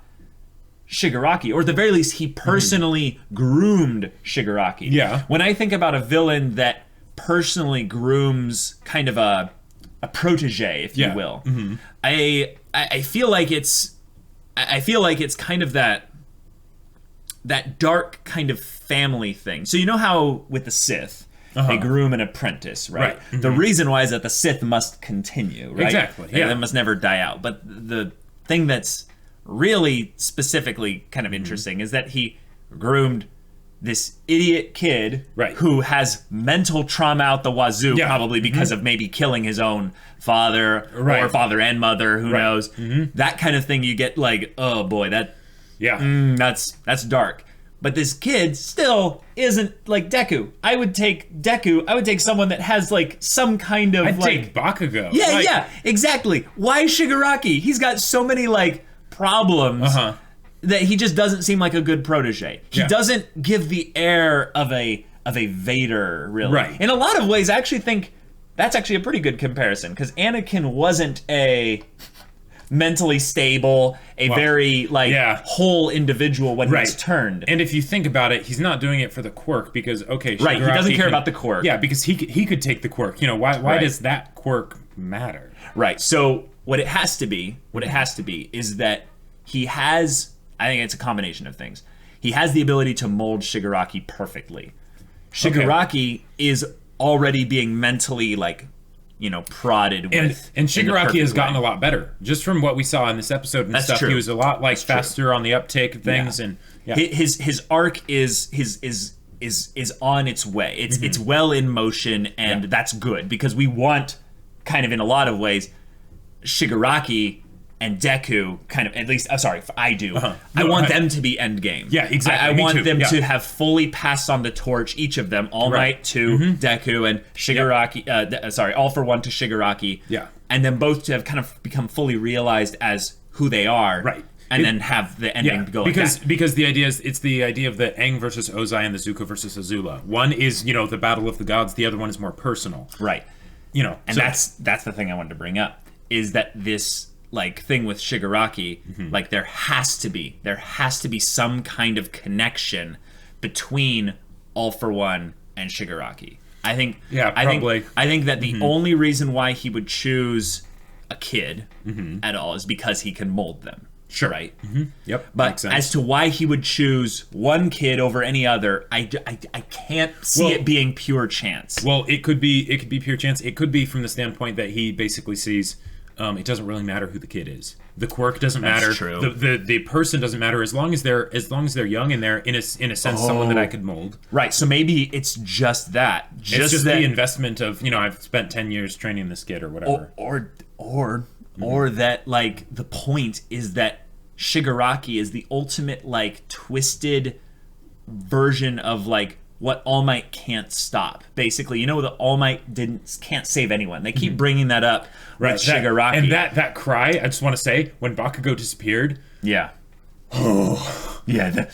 Shigaraki, or at the very least, he personally groomed Shigaraki. Yeah. When I think about a villain that personally grooms kind of a protege, if you will, I feel like it's kind of that dark kind of family thing. So you know how with the Sith, they groom an apprentice, right? The reason why is that the Sith must continue, right? Exactly. Yeah. They must never die out. But the thing that's really specifically kind of interesting is that he groomed this idiot kid who has mental trauma out the wazoo, probably because of maybe killing his own father or father and mother, who knows. That kind of thing, you get like, oh boy, that's dark. But this kid still isn't like Deku. I would take someone that has like some kind of I'd take Bakugo. Yeah, exactly. Why Shigaraki? He's got so many like problems that he just doesn't seem like a good protege. He doesn't give the air of a Vader, really. Right. In a lot of ways, I actually think that's actually a pretty good comparison, because Anakin wasn't a mentally stable, very whole individual when he was turned. And if you think about it, he's not doing it for the quirk because Shigaraki he doesn't care about the quirk. Yeah, because he could take the quirk. You know, why does that quirk matter? Right. So what it has to be is that he has, I think it's a combination of things. He has the ability to mold Shigaraki perfectly. Shigaraki is already being mentally prodded with. And Shigaraki has gotten a lot better. Just from what we saw in this episode and stuff, he was a lot faster on the uptake of things. And his arc is on its way. It's well in motion, and that's good, because we want, kind of in a lot of ways, Shigaraki and Deku kind of, at least, I do. I want them to be endgame. Yeah, exactly. I want them to have fully passed on the torch, each of them, All Might to Deku, and Shigaraki, All for One to Shigaraki. Yeah. And then both to have kind of become fully realized as who they are. Right. And then have the ending go because like that. Because the idea is, it's the idea of the Aang versus Ozai and the Zuko versus Azula. One is, the battle of the gods. The other one is more personal. Right. And that's the thing I wanted to bring up, is that this thing with Shigaraki, there has to be some kind of connection between All for One and Shigaraki. I think probably. I think that the only reason why he would choose a kid at all is because he can mold them. Sure. Right? Yep. But as to why he would choose one kid over any other, I can't see it being pure chance. Well, it could be pure chance. It could be from the standpoint that he basically sees, it doesn't really matter who the kid is. The quirk doesn't matter. That's true. The person doesn't matter, as long as they're young and they're in a sense someone that I could mold. Right. So maybe it's just that. It's just the investment of, I've spent 10 years training this kid or whatever. Or that the point is that Shigaraki is the ultimate twisted version of what All Might can't stop. Basically, the All Might can't save anyone. They keep bringing that up with Shigaraki. And that cry, I just want to say, when Bakugo disappeared. Yeah. Oh. Yeah. That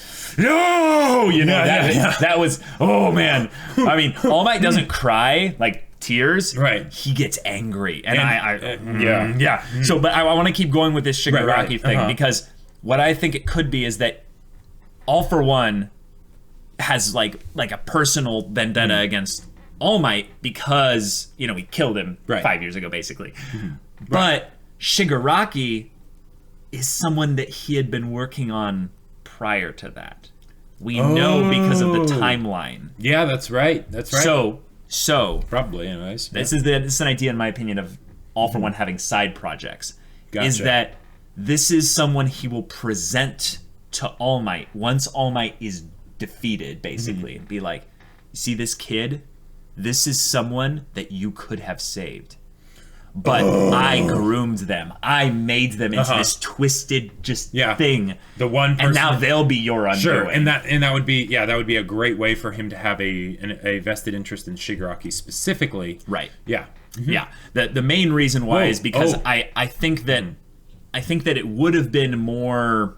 was, oh man. I mean, All Might doesn't cry tears. Right. He gets angry. And So, but I want to keep going with this Shigaraki thing, because what I think it could be is that All for One has a personal vendetta against All Might because, we killed him 5 years ago, basically. But Shigaraki is someone that he had been working on prior to that. We know because of the timeline. Yeah, that's right. That's right. So probably, anyways. This is an idea, in my opinion, of All for One having side projects. Gotcha. Is that this is someone he will present to All Might once All Might is defeated, basically, and be like, "You see this kid? This is someone that you could have saved. But I groomed them. I made them into this twisted thing. The one person, and now they'll be your underling." Sure, and that would be that would be a great way for him to have a vested interest in Shigaraki specifically. Right. Yeah. Yeah. The main reason why is because I think that it would have been more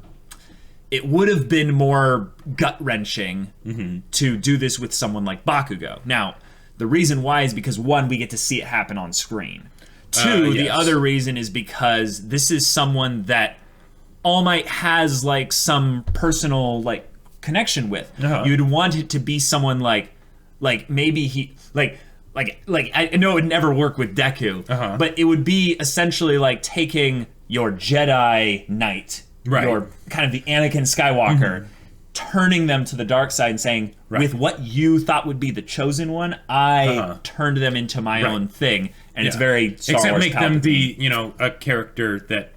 gut-wrenching to do this with someone like Bakugo. Now, the reason why is because, one, we get to see it happen on screen. Two, the other reason is because this is someone that All Might has like some personal like connection with. You'd want it to be someone like maybe he like I know it would never work with Deku, but it would be essentially like taking your Jedi Knight, your kind of the Anakin Skywalker, turning them to the dark side and saying, with what you thought would be the chosen one, I turned them into my own thing. And it's very Star Except Wars make them a character that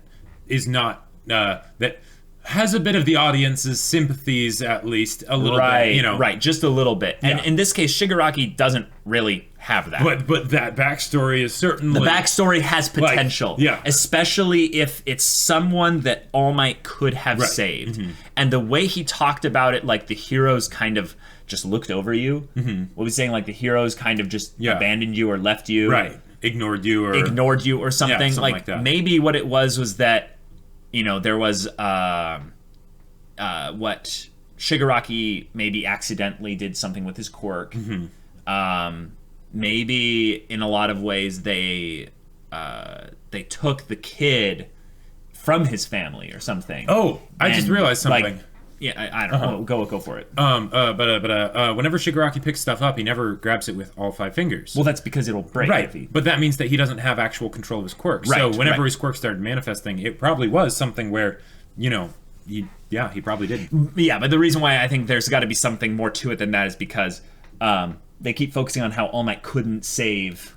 is not that has a bit of the audience's sympathies, at least a little bit, right, just a little bit. And in this case, Shigaraki doesn't really have that. But that backstory is certainly... The backstory has potential. Especially if it's someone that All Might could have saved. And the way he talked about it, like the heroes kind of just looked over you. What was he saying? Like the heroes kind of just abandoned you or left you. Right. Ignored you or something. Something like that. Maybe what it was that, there was what Shigaraki maybe accidentally did something with his quirk. Maybe in a lot of ways they took the kid from his family or something. Oh, I just realized something. I don't know. Go for it. But whenever Shigaraki picks stuff up, he never grabs it with all 5 fingers. Well, that's because it'll break. Right, but that means that he doesn't have actual control of his quirk. So whenever his quirk started manifesting, it probably was something where, he probably did. Yeah, but the reason why I think there's got to be something more to it than that is because they keep focusing on how All Might couldn't save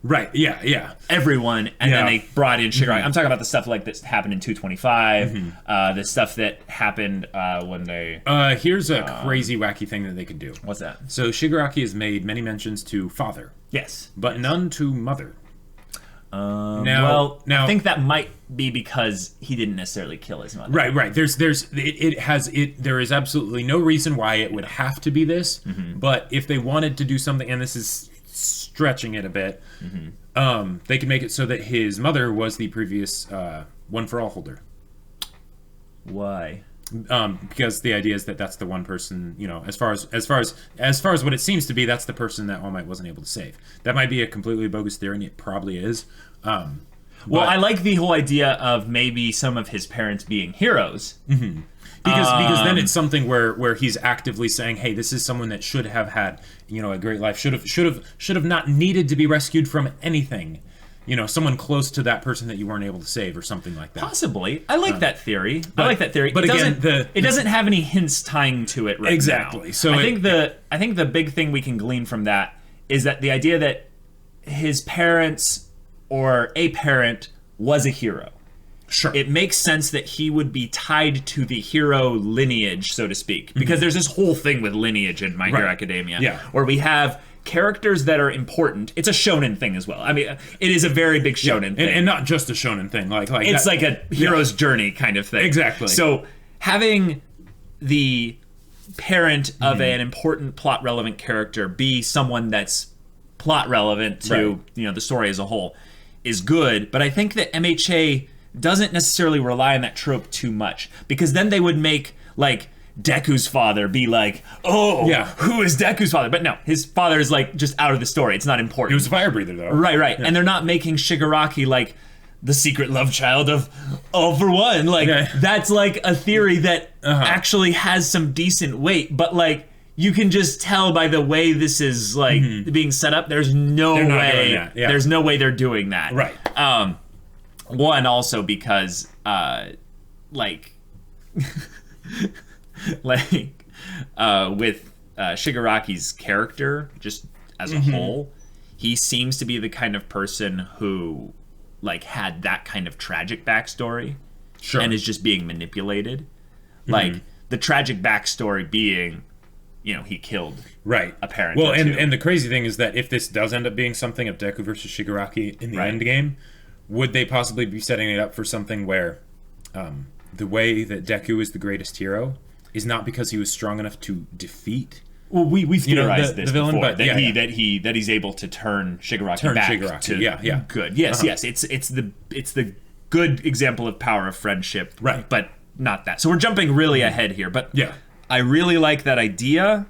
everyone, and then they brought in Shigaraki. I'm talking about the stuff like this happened in 225, the stuff that happened when they... here's a crazy, wacky thing that they could do. What's that? So Shigaraki has made many mentions to father. Yes. But none to mother. Now, I think that might be because he didn't necessarily kill his mother. Right. There is absolutely no reason why it would have to be this. But if they wanted to do something, and this is stretching it a bit, they could make it so that his mother was the previous One for All holder. Why? Because the idea is that that's the one person, as far as what it seems to be, that's the person that All Might wasn't able to save. That might be a completely bogus theory, and it probably is. Well, I like the whole idea of maybe some of his parents being heroes. Because then it's something where he's actively saying, hey, this is someone that should have had, a great life, should have not needed to be rescued from anything. Someone close to that person that you weren't able to save, or something like that. Possibly. I like that theory. But it doesn't have any hints tying to it right exactly. now. So I think the big thing we can glean from that is that the idea that his parents or a parent was a hero. Sure. It makes sense that he would be tied to the hero lineage, so to speak, because there's this whole thing with lineage in My Hero Academia, where we have characters that are important. It's a shonen thing as well. I mean, it is a very big shonen thing. And not just a shonen thing. Like it's like a hero's journey kind of thing. Exactly. So having the parent of an important plot relevant character be someone that's plot relevant to the story as a whole is good, but I think that MHA doesn't necessarily rely on that trope too much, because then they would make like Deku's father be like, who is Deku's father? But no, his father is like just out of the story. It's not important. He was a fire breather though. Right. Yeah. And they're not making Shigaraki like the secret love child of All for One. Like that's like a theory that actually has some decent weight, but like you can just tell by the way this is like being set up, there's no way there's no way they're doing that. Right. One, also because, like, with Shigaraki's character, just as a whole, he seems to be the kind of person who, like, had that kind of tragic backstory. Sure. And is just being manipulated. Like, the tragic backstory being, you know, he killed a parent. Well, and the crazy thing is that if this does end up being something of Deku versus Shigaraki in the end game, would they possibly be setting it up for something where the way that Deku is the greatest hero is not because he was strong enough to defeat... Well, we've theorized the villain, before, but that he's able to turn Shigaraki back to good. Yes, yes, it's the good example of power of friendship, but not that. So we're jumping really ahead here, but I really like that idea.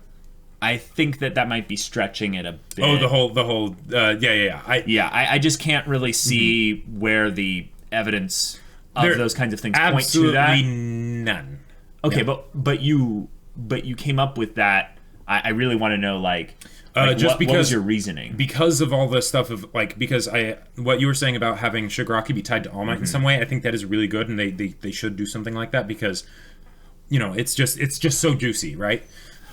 I think that might be stretching it a bit. Oh, the whole I just can't really see where the evidence of those kinds of things point to that. Absolutely none. Okay, but you came up with that. I really want to know, what was your reasoning? Because of all the stuff of, what you were saying about having Shigaraki be tied to All Might in some way, I think that is really good, and they should do something like that, because, you know, it's just so juicy, right?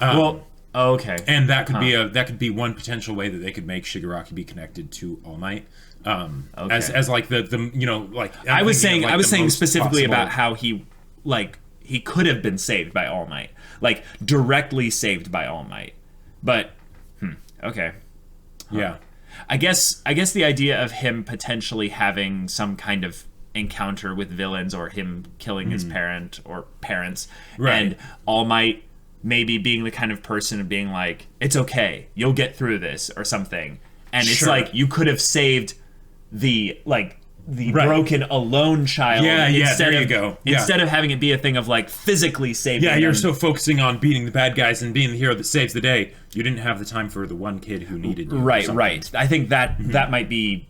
Okay. And that could be one potential way that they could make Shigaraki be connected to All Might. As like the you know, like I was saying specifically about how he could have been saved by All Might, like directly saved by All Might, but okay, I guess the idea of him potentially having some kind of encounter with villains, or him killing his parent or parents, and All Might maybe being the kind of person of being like, it's okay, you'll get through this, or something, and it's like you could have saved the broken alone child. Instead of having it be a thing of physically saving them. You're so focusing on beating the bad guys and being the hero that saves the day, you didn't have the time for the one kid who needed you. Right. I think that might be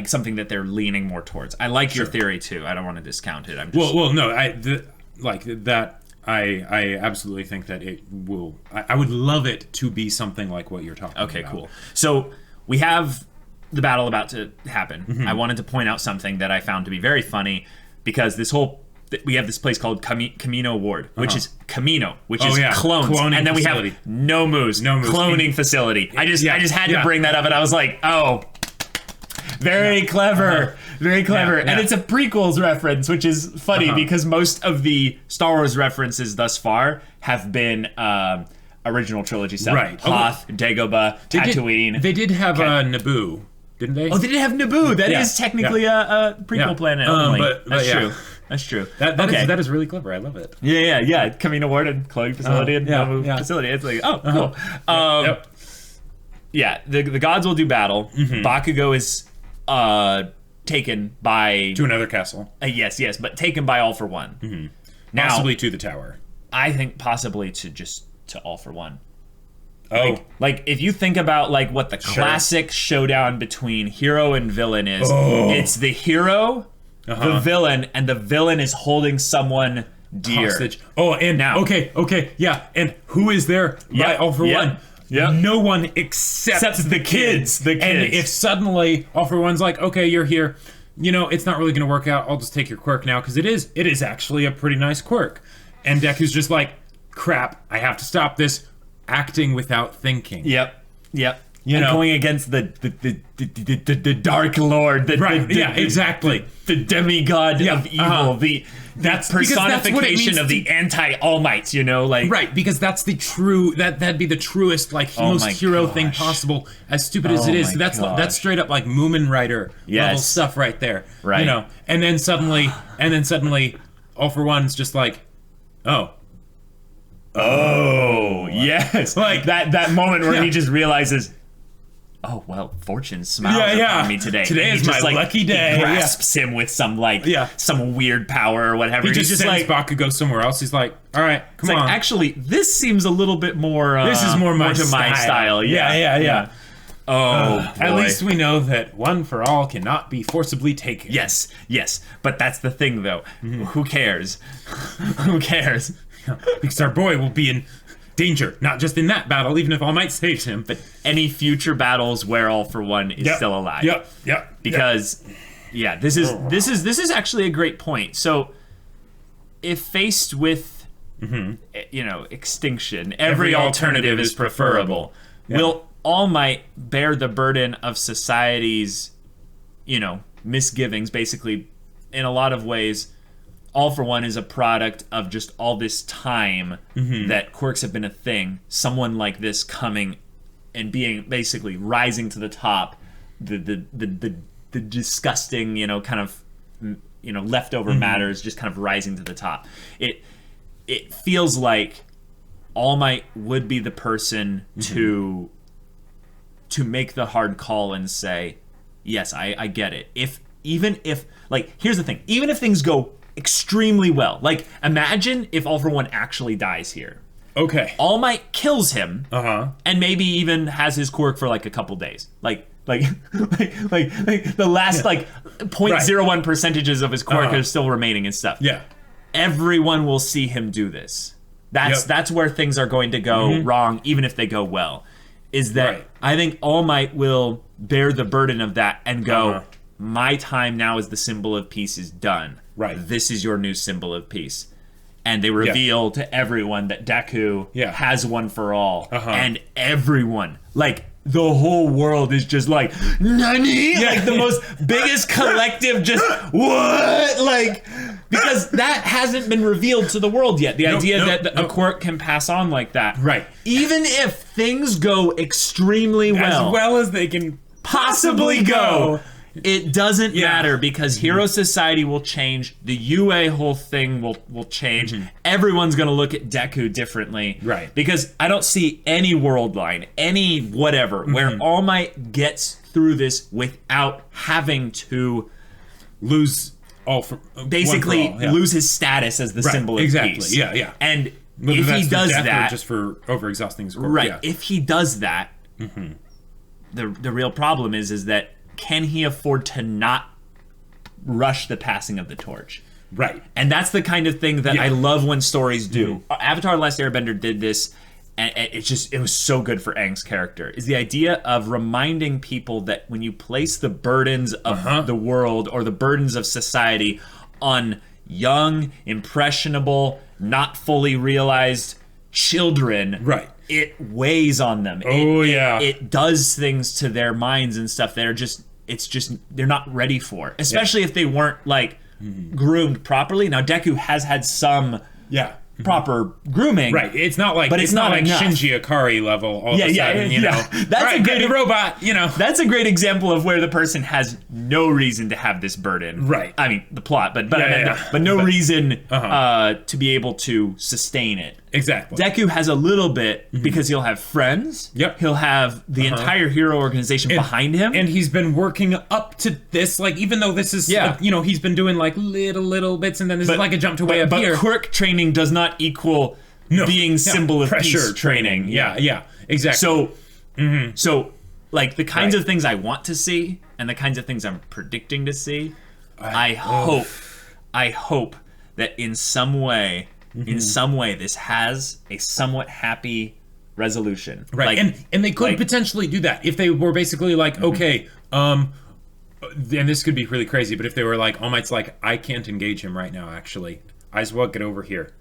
something that they're leaning more towards. I like your theory too. I don't want to discount it. I'm just I absolutely think that it will. I would love it to be something like what you're talking about. Okay, cool. So we have the battle about to happen. I wanted to point out something that I found to be very funny, because we have this place called Camino Ward, which is Camino, which is clones, cloning and then facility. We have Nomu's cloning facility. I just had to bring that up, and I was like, oh, very clever. Very clever. And it's a prequels reference, which is funny because most of the Star Wars references thus far have been original trilogy stuff. Right. Hoth, Dagobah, Tatooine. They did have Naboo, didn't they? Oh, they did have Naboo. That is technically a prequel planet only. That's true. That's true. That is really clever. I love it. Yeah. Camino Ward and cloning facility and Naboo facility. It's like, oh, cool. Yeah, the gods will do battle. Bakugo is taken by... to another castle. Yes, but taken by All for One. Now, possibly to the tower. I think possibly to All for One. Oh. Like if you think about what the classic showdown between hero and villain is, it's the hero, the villain, and the villain is holding someone dear. Hostage. Oh, and now... Okay, yeah. And who is there by All for One? Yep. No one except the kids. And if suddenly All for One's like, okay, you're here, it's not really going to work out. I'll just take your quirk now, because it is actually a pretty nice quirk. And Deku's just like, crap, I have to stop this, acting without thinking. Yep. Going against the Dark Lord, exactly, the demigod of evil, that's personification of the anti-All Mights, right, because that's the true that'd be the truest most hero thing possible, as stupid as it is. That's straight up like Moomin Rider level stuff right there, right? And then suddenly All for One's just like, oh yes, like that moment where he just realizes, oh well, fortune smiles upon me today. Today is my lucky day. He grasps him with some some weird power or whatever. He just sends Bakugo somewhere else. He's like, all right, come on. Actually, this seems a little bit more. This is more my style. Yeah. Oh, boy. At least we know that one for all cannot be forcibly taken. Yes. But that's the thing, though. Who cares? Who cares? Because our boy will be in danger, not just in that battle, even if All Might saves him, but any future battles where All for One is still alive. Yep. Because Yeah, this is actually a great point. So, if faced with, extinction, every alternative is preferable. Yeah. Will All Might bear the burden of society's, misgivings? Basically, in a lot of ways, All for One is a product of just all this time that quirks have been a thing. Someone like this coming and being basically rising to the top, the disgusting, kind of, leftover matters just kind of rising to the top. It feels like All Might would be the person to make the hard call and say, yes, I get it. Even if here's the thing, even if things go extremely well, imagine if All for One actually dies here. Okay. All Might kills him, and maybe even has his quirk for a couple days. The last 0.01 percentages of his quirk are still remaining and stuff. Yeah. Everyone will see him do this. That's where things are going to go wrong, even if they go well. Is that I think All Might will bear the burden of that and go, my time now as the symbol of peace is done. Right. This is your new symbol of peace. And they reveal to everyone that Deku has one for all. And everyone, the whole world is just NANI? The most biggest collective just, what? Because that hasn't been revealed to the world yet. The idea that a quirk can pass on like that. Right. Even if things go extremely well. As well as they can possibly go. It doesn't matter because Hero Society will change. The UA whole thing will change. Everyone's going to look at Deku differently. Right. Because I don't see any world line, any whatever, where All Might gets through this without having to lose lose his status as the symbol of peace. Yeah. And if he does that, just for overexhausting his quirk. Right. If he does that, the real problem is that can he afford to not rush the passing of the torch? Right. And that's the kind of thing that I love when stories do. Avatar: The Last Airbender did this, and it was so good for Aang's character, is the idea of reminding people that when you place the burdens of the world or the burdens of society on young, impressionable, not fully realized children, it weighs on them. It does things to their minds and stuff that are they're not ready for, especially if they weren't groomed properly. Now Deku has had some proper grooming, right? It's not like, but it's not like Shinji Ikari level. All of a sudden, you know, that's a good robot. You know, that's a great example of where the person has no reason to have this burden, right? I mean, the plot, but no reason to be able to sustain it. Exactly. Deku has a little bit because he'll have friends. Yep. He'll have the entire hero organization behind him, and he's been working up to this. Like, even though this is, you know, he's been doing like little bits, and then this is like a jump to way up here. But Quirk training does not equal being symbol of pressure peace training. Yeah, exactly. So, so like the kinds of things I want to see, and the kinds of things I'm predicting to see, I hope that in some way. In some way, this has a somewhat happy resolution. Right, like, and they could potentially do that if they were basically like, okay, and this could be really crazy, but if they were like, All Might's like, I can't engage him right now, actually. Aizawa, get over here.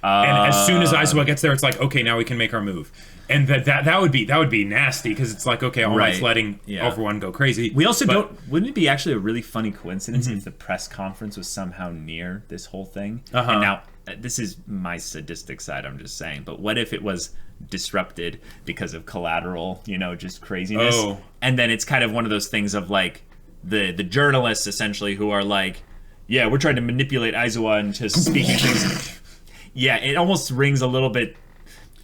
And as soon as Aizawa gets there, it's like, okay, now we can make our move. And that would be nasty, because it's like, okay, All Might's letting All for One go crazy. We also wouldn't it be actually a really funny coincidence if the press conference was somehow near this whole thing? And now, this is my sadistic side, I'm just saying, but what if it was disrupted because of collateral, you know, just craziness? And then it's kind of one of those things of like the journalists essentially who are like, yeah, we're trying to manipulate Aizawa into speaking things. Yeah, it almost rings a little bit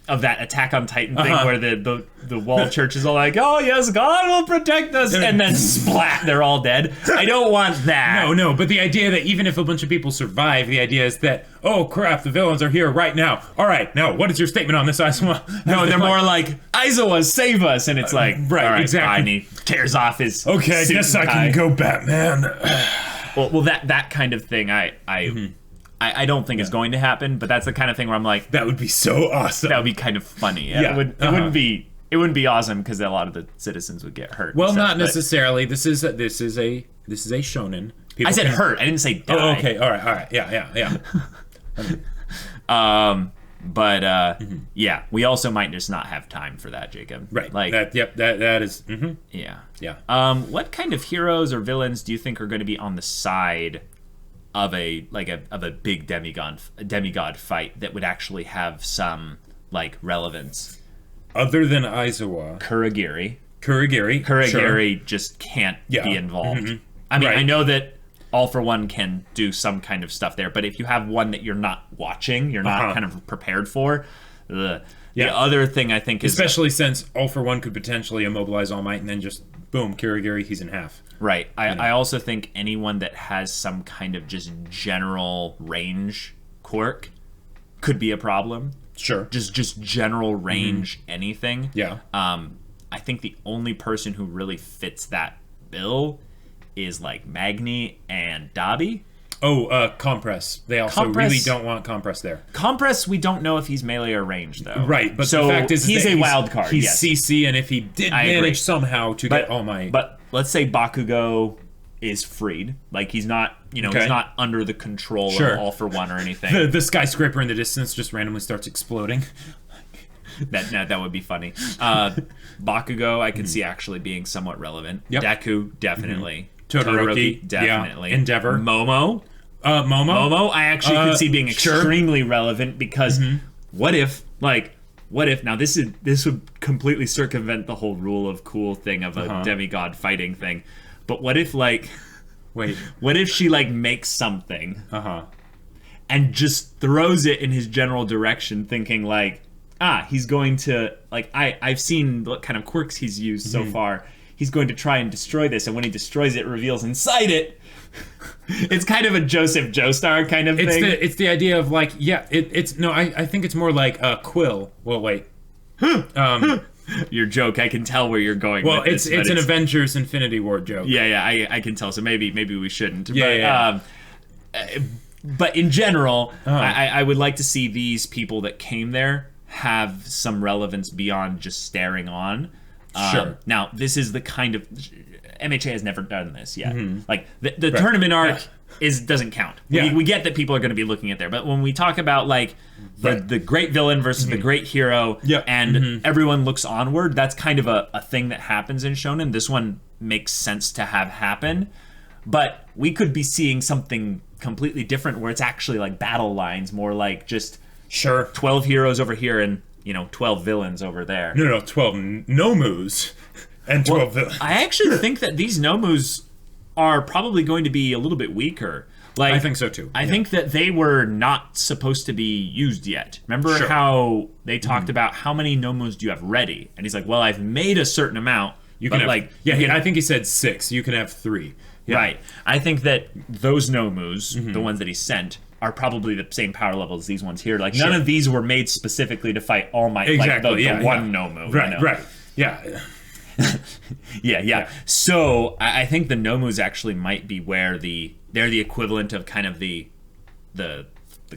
of that Attack on Titan thing where the wall churches are like, oh yes, God will protect us, and then splat, they're all dead. I don't want that. No, but the idea that even if a bunch of people survive, the idea is that, oh crap, the villains are here right now. All right, now what is your statement on this, Aizawa? No, they're more like, Aizawa, save us, and it's like, right, all right, exactly. Fine. He tears off his okay, I guess I can go Batman. well, that kind of thing, I don't think it's going to happen, but that's the kind of thing where I'm like, that would be so awesome. That would be kind of funny. It wouldn't be awesome because a lot of the citizens would get hurt. Well, not necessarily. This is This is a shonen. I said hurt. I didn't say die. Oh, okay. All right. Yeah. Yeah, we also might just not have time for that, Jacob. Right. Like, that is. Yeah. What kind of heroes or villains do you think are going to be on the side of a big demigod fight that would actually have some like relevance? Other than Aizawa, Kurogiri just can't be involved. I mean, I know that All for One can do some kind of stuff there, but if you have one that you're not watching, you're not kind of prepared for, the other thing I think is... Especially since All for One could potentially immobilize All Might and then just, boom, Kurogiri, he's in half. Right. I also think anyone that has some kind of just general range quirk could be a problem. Sure. Just general range anything. Yeah. I think the only person who really fits that bill is like Magni and Dabi. Oh, Compress. They also really don't want Compress there. Compress, we don't know if he's melee or range, though. Right, but so the fact is he's that a wild card. He's yes. CC, and if he did manage somehow to get All Might... But let's say Bakugo is freed. Like, he's not, he's not under the control of All for One or anything. The skyscraper in the distance just randomly starts exploding. That would be funny. Bakugo, I can see actually being somewhat relevant. Yep. Deku, definitely. Todoroki, definitely. Yeah. Endeavor. Momo, I actually could see being extremely relevant because what if now this would completely circumvent the whole rule of cool thing of a demigod fighting thing, but what if what if she makes something and just throws it in his general direction, thinking he's going to I've seen what kind of quirks he's used so far. He's going to try and destroy this, and when he destroys it, reveals inside it. It's kind of a Joseph Joestar kind of thing. It's the idea of I think it's more like a Quill. Well, wait. Your joke, I can tell where you're going. Well, with this, it's an Avengers Infinity War joke. Yeah, I can tell. So maybe we shouldn't. But in general, I would like to see these people that came there have some relevance beyond just staring on. Sure. Now, this is the kind of... MHA has never done this yet. The tournament arc doesn't count. Yeah. We get that people are going to be looking at there, but when we talk about the great villain versus the great hero, and everyone looks onward, that's kind of a thing that happens in Shonen. This one makes sense to have happen, but we could be seeing something completely different where it's actually battle lines, more like just 12 heroes over here and 12 villains over there. No, 12 Nomus and 12 villains. I actually think that these Nomus are probably going to be a little bit weaker. I think so too. I think that they were not supposed to be used yet. Remember how they talked about how many Nomus do you have ready? And he's like, well, I've made a certain amount. You can have, I think he said 6. You can have 3. Yeah. Right. I think that those Nomus, the ones that he sent, are probably the same power level as these ones here. None of these were made specifically to fight All Might. Exactly. The one Nomu. Right. Yeah. Yeah. So I think the Nomus actually might be where they're the equivalent of kind of the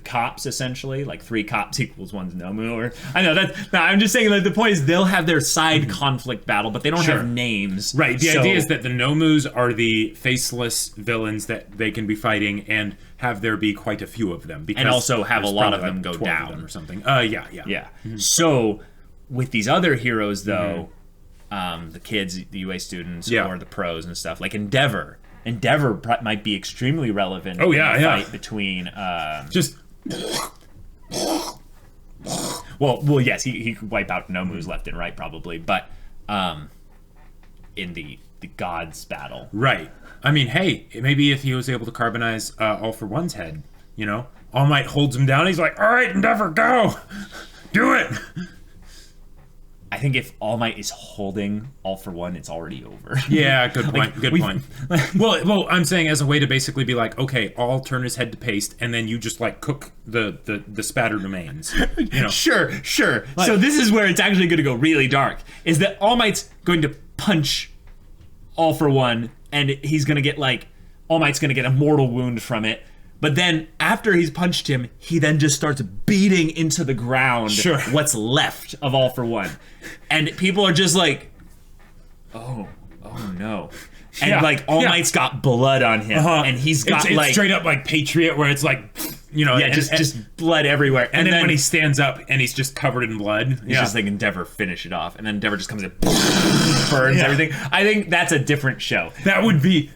cops, essentially. 3 cops equals 1's Nomu. Or I know that. No, I'm just saying the point is they'll have their side conflict battle, but they don't have names. Right. The idea is that the Nomus are the faceless villains that they can be fighting and have there be quite a few of them. And also have a lot of them go down or something. Yeah. So with these other heroes, though, the kids, the UA students, or the pros and stuff, like Endeavor might be extremely relevant. Oh, in the fight between just well, yes, he could wipe out Nomus left and right probably, but in the gods battle, right? I mean, hey, maybe if he was able to carbonize All for One's head, All Might holds him down. He's like, all right, Endeavor, go, do it. I think if All Might is holding All for One, it's already over. Yeah, good point. Good point. Well, I'm saying as a way to basically be like, okay, All turn his head to paste, and then you just cook the spattered remains. Sure. So this is where it's actually going to go really dark. Is that All Might's going to punch All for One, and he's going to get All Might's going to get a mortal wound from it. But then, after he's punched him, he then just starts beating into the ground what's left of All for One. And people are just like, oh no. and like All Might's got blood on him, and he's got it's like straight up like Patriot, where it's like, you know, just blood everywhere, and then when he stands up and he's just covered in blood, he's just like, Endeavor, finish it off, and then Endeavor just comes in, burns everything. I think that's a different show. That would be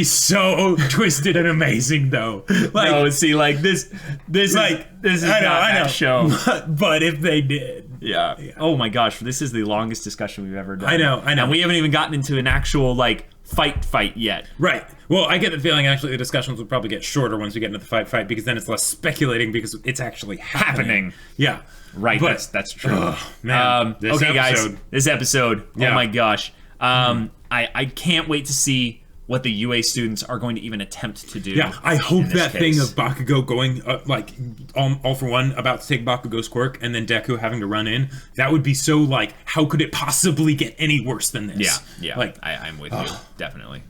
so twisted and amazing, though. Like, no, see, like this is not that show. But if they did. Yeah. Oh my gosh, this is the longest discussion we've ever done. I know. And we haven't even gotten into an actual like fight yet. Right. Well, I get the feeling actually the discussions will probably get shorter once we get into the fight because then it's less speculating because it's actually happening. Yeah. Right. But, that's true. Oh, man. Okay, guys. This episode. Oh my gosh. I can't wait to see what the UA students are going to even attempt to do. Yeah, I hope that thing of Bakugo going, like, all for one, about to take Bakugo's quirk, and then Deku having to run in, that would be so, like, how could it possibly get any worse than this? Yeah, like, I'm with you, definitely.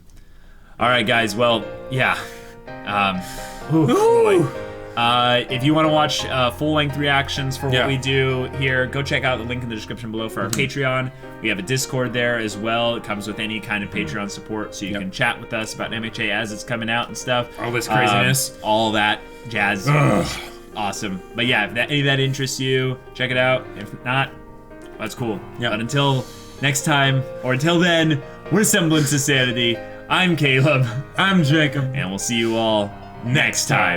All right, guys, well, yeah. Boy. If you want to watch full-length reactions for what we do here, go check out the link in the description below for our Patreon. We have a Discord there as well. It comes with any kind of Patreon support, so you can chat with us about MHA as it's coming out and stuff. All this craziness. All that jazz. Awesome. But yeah, if any of that interests you, check it out. If not, that's cool. But until next time, or until then, we're Semblance of Sanity. I'm Caleb. I'm Jacob. And we'll see you all next time.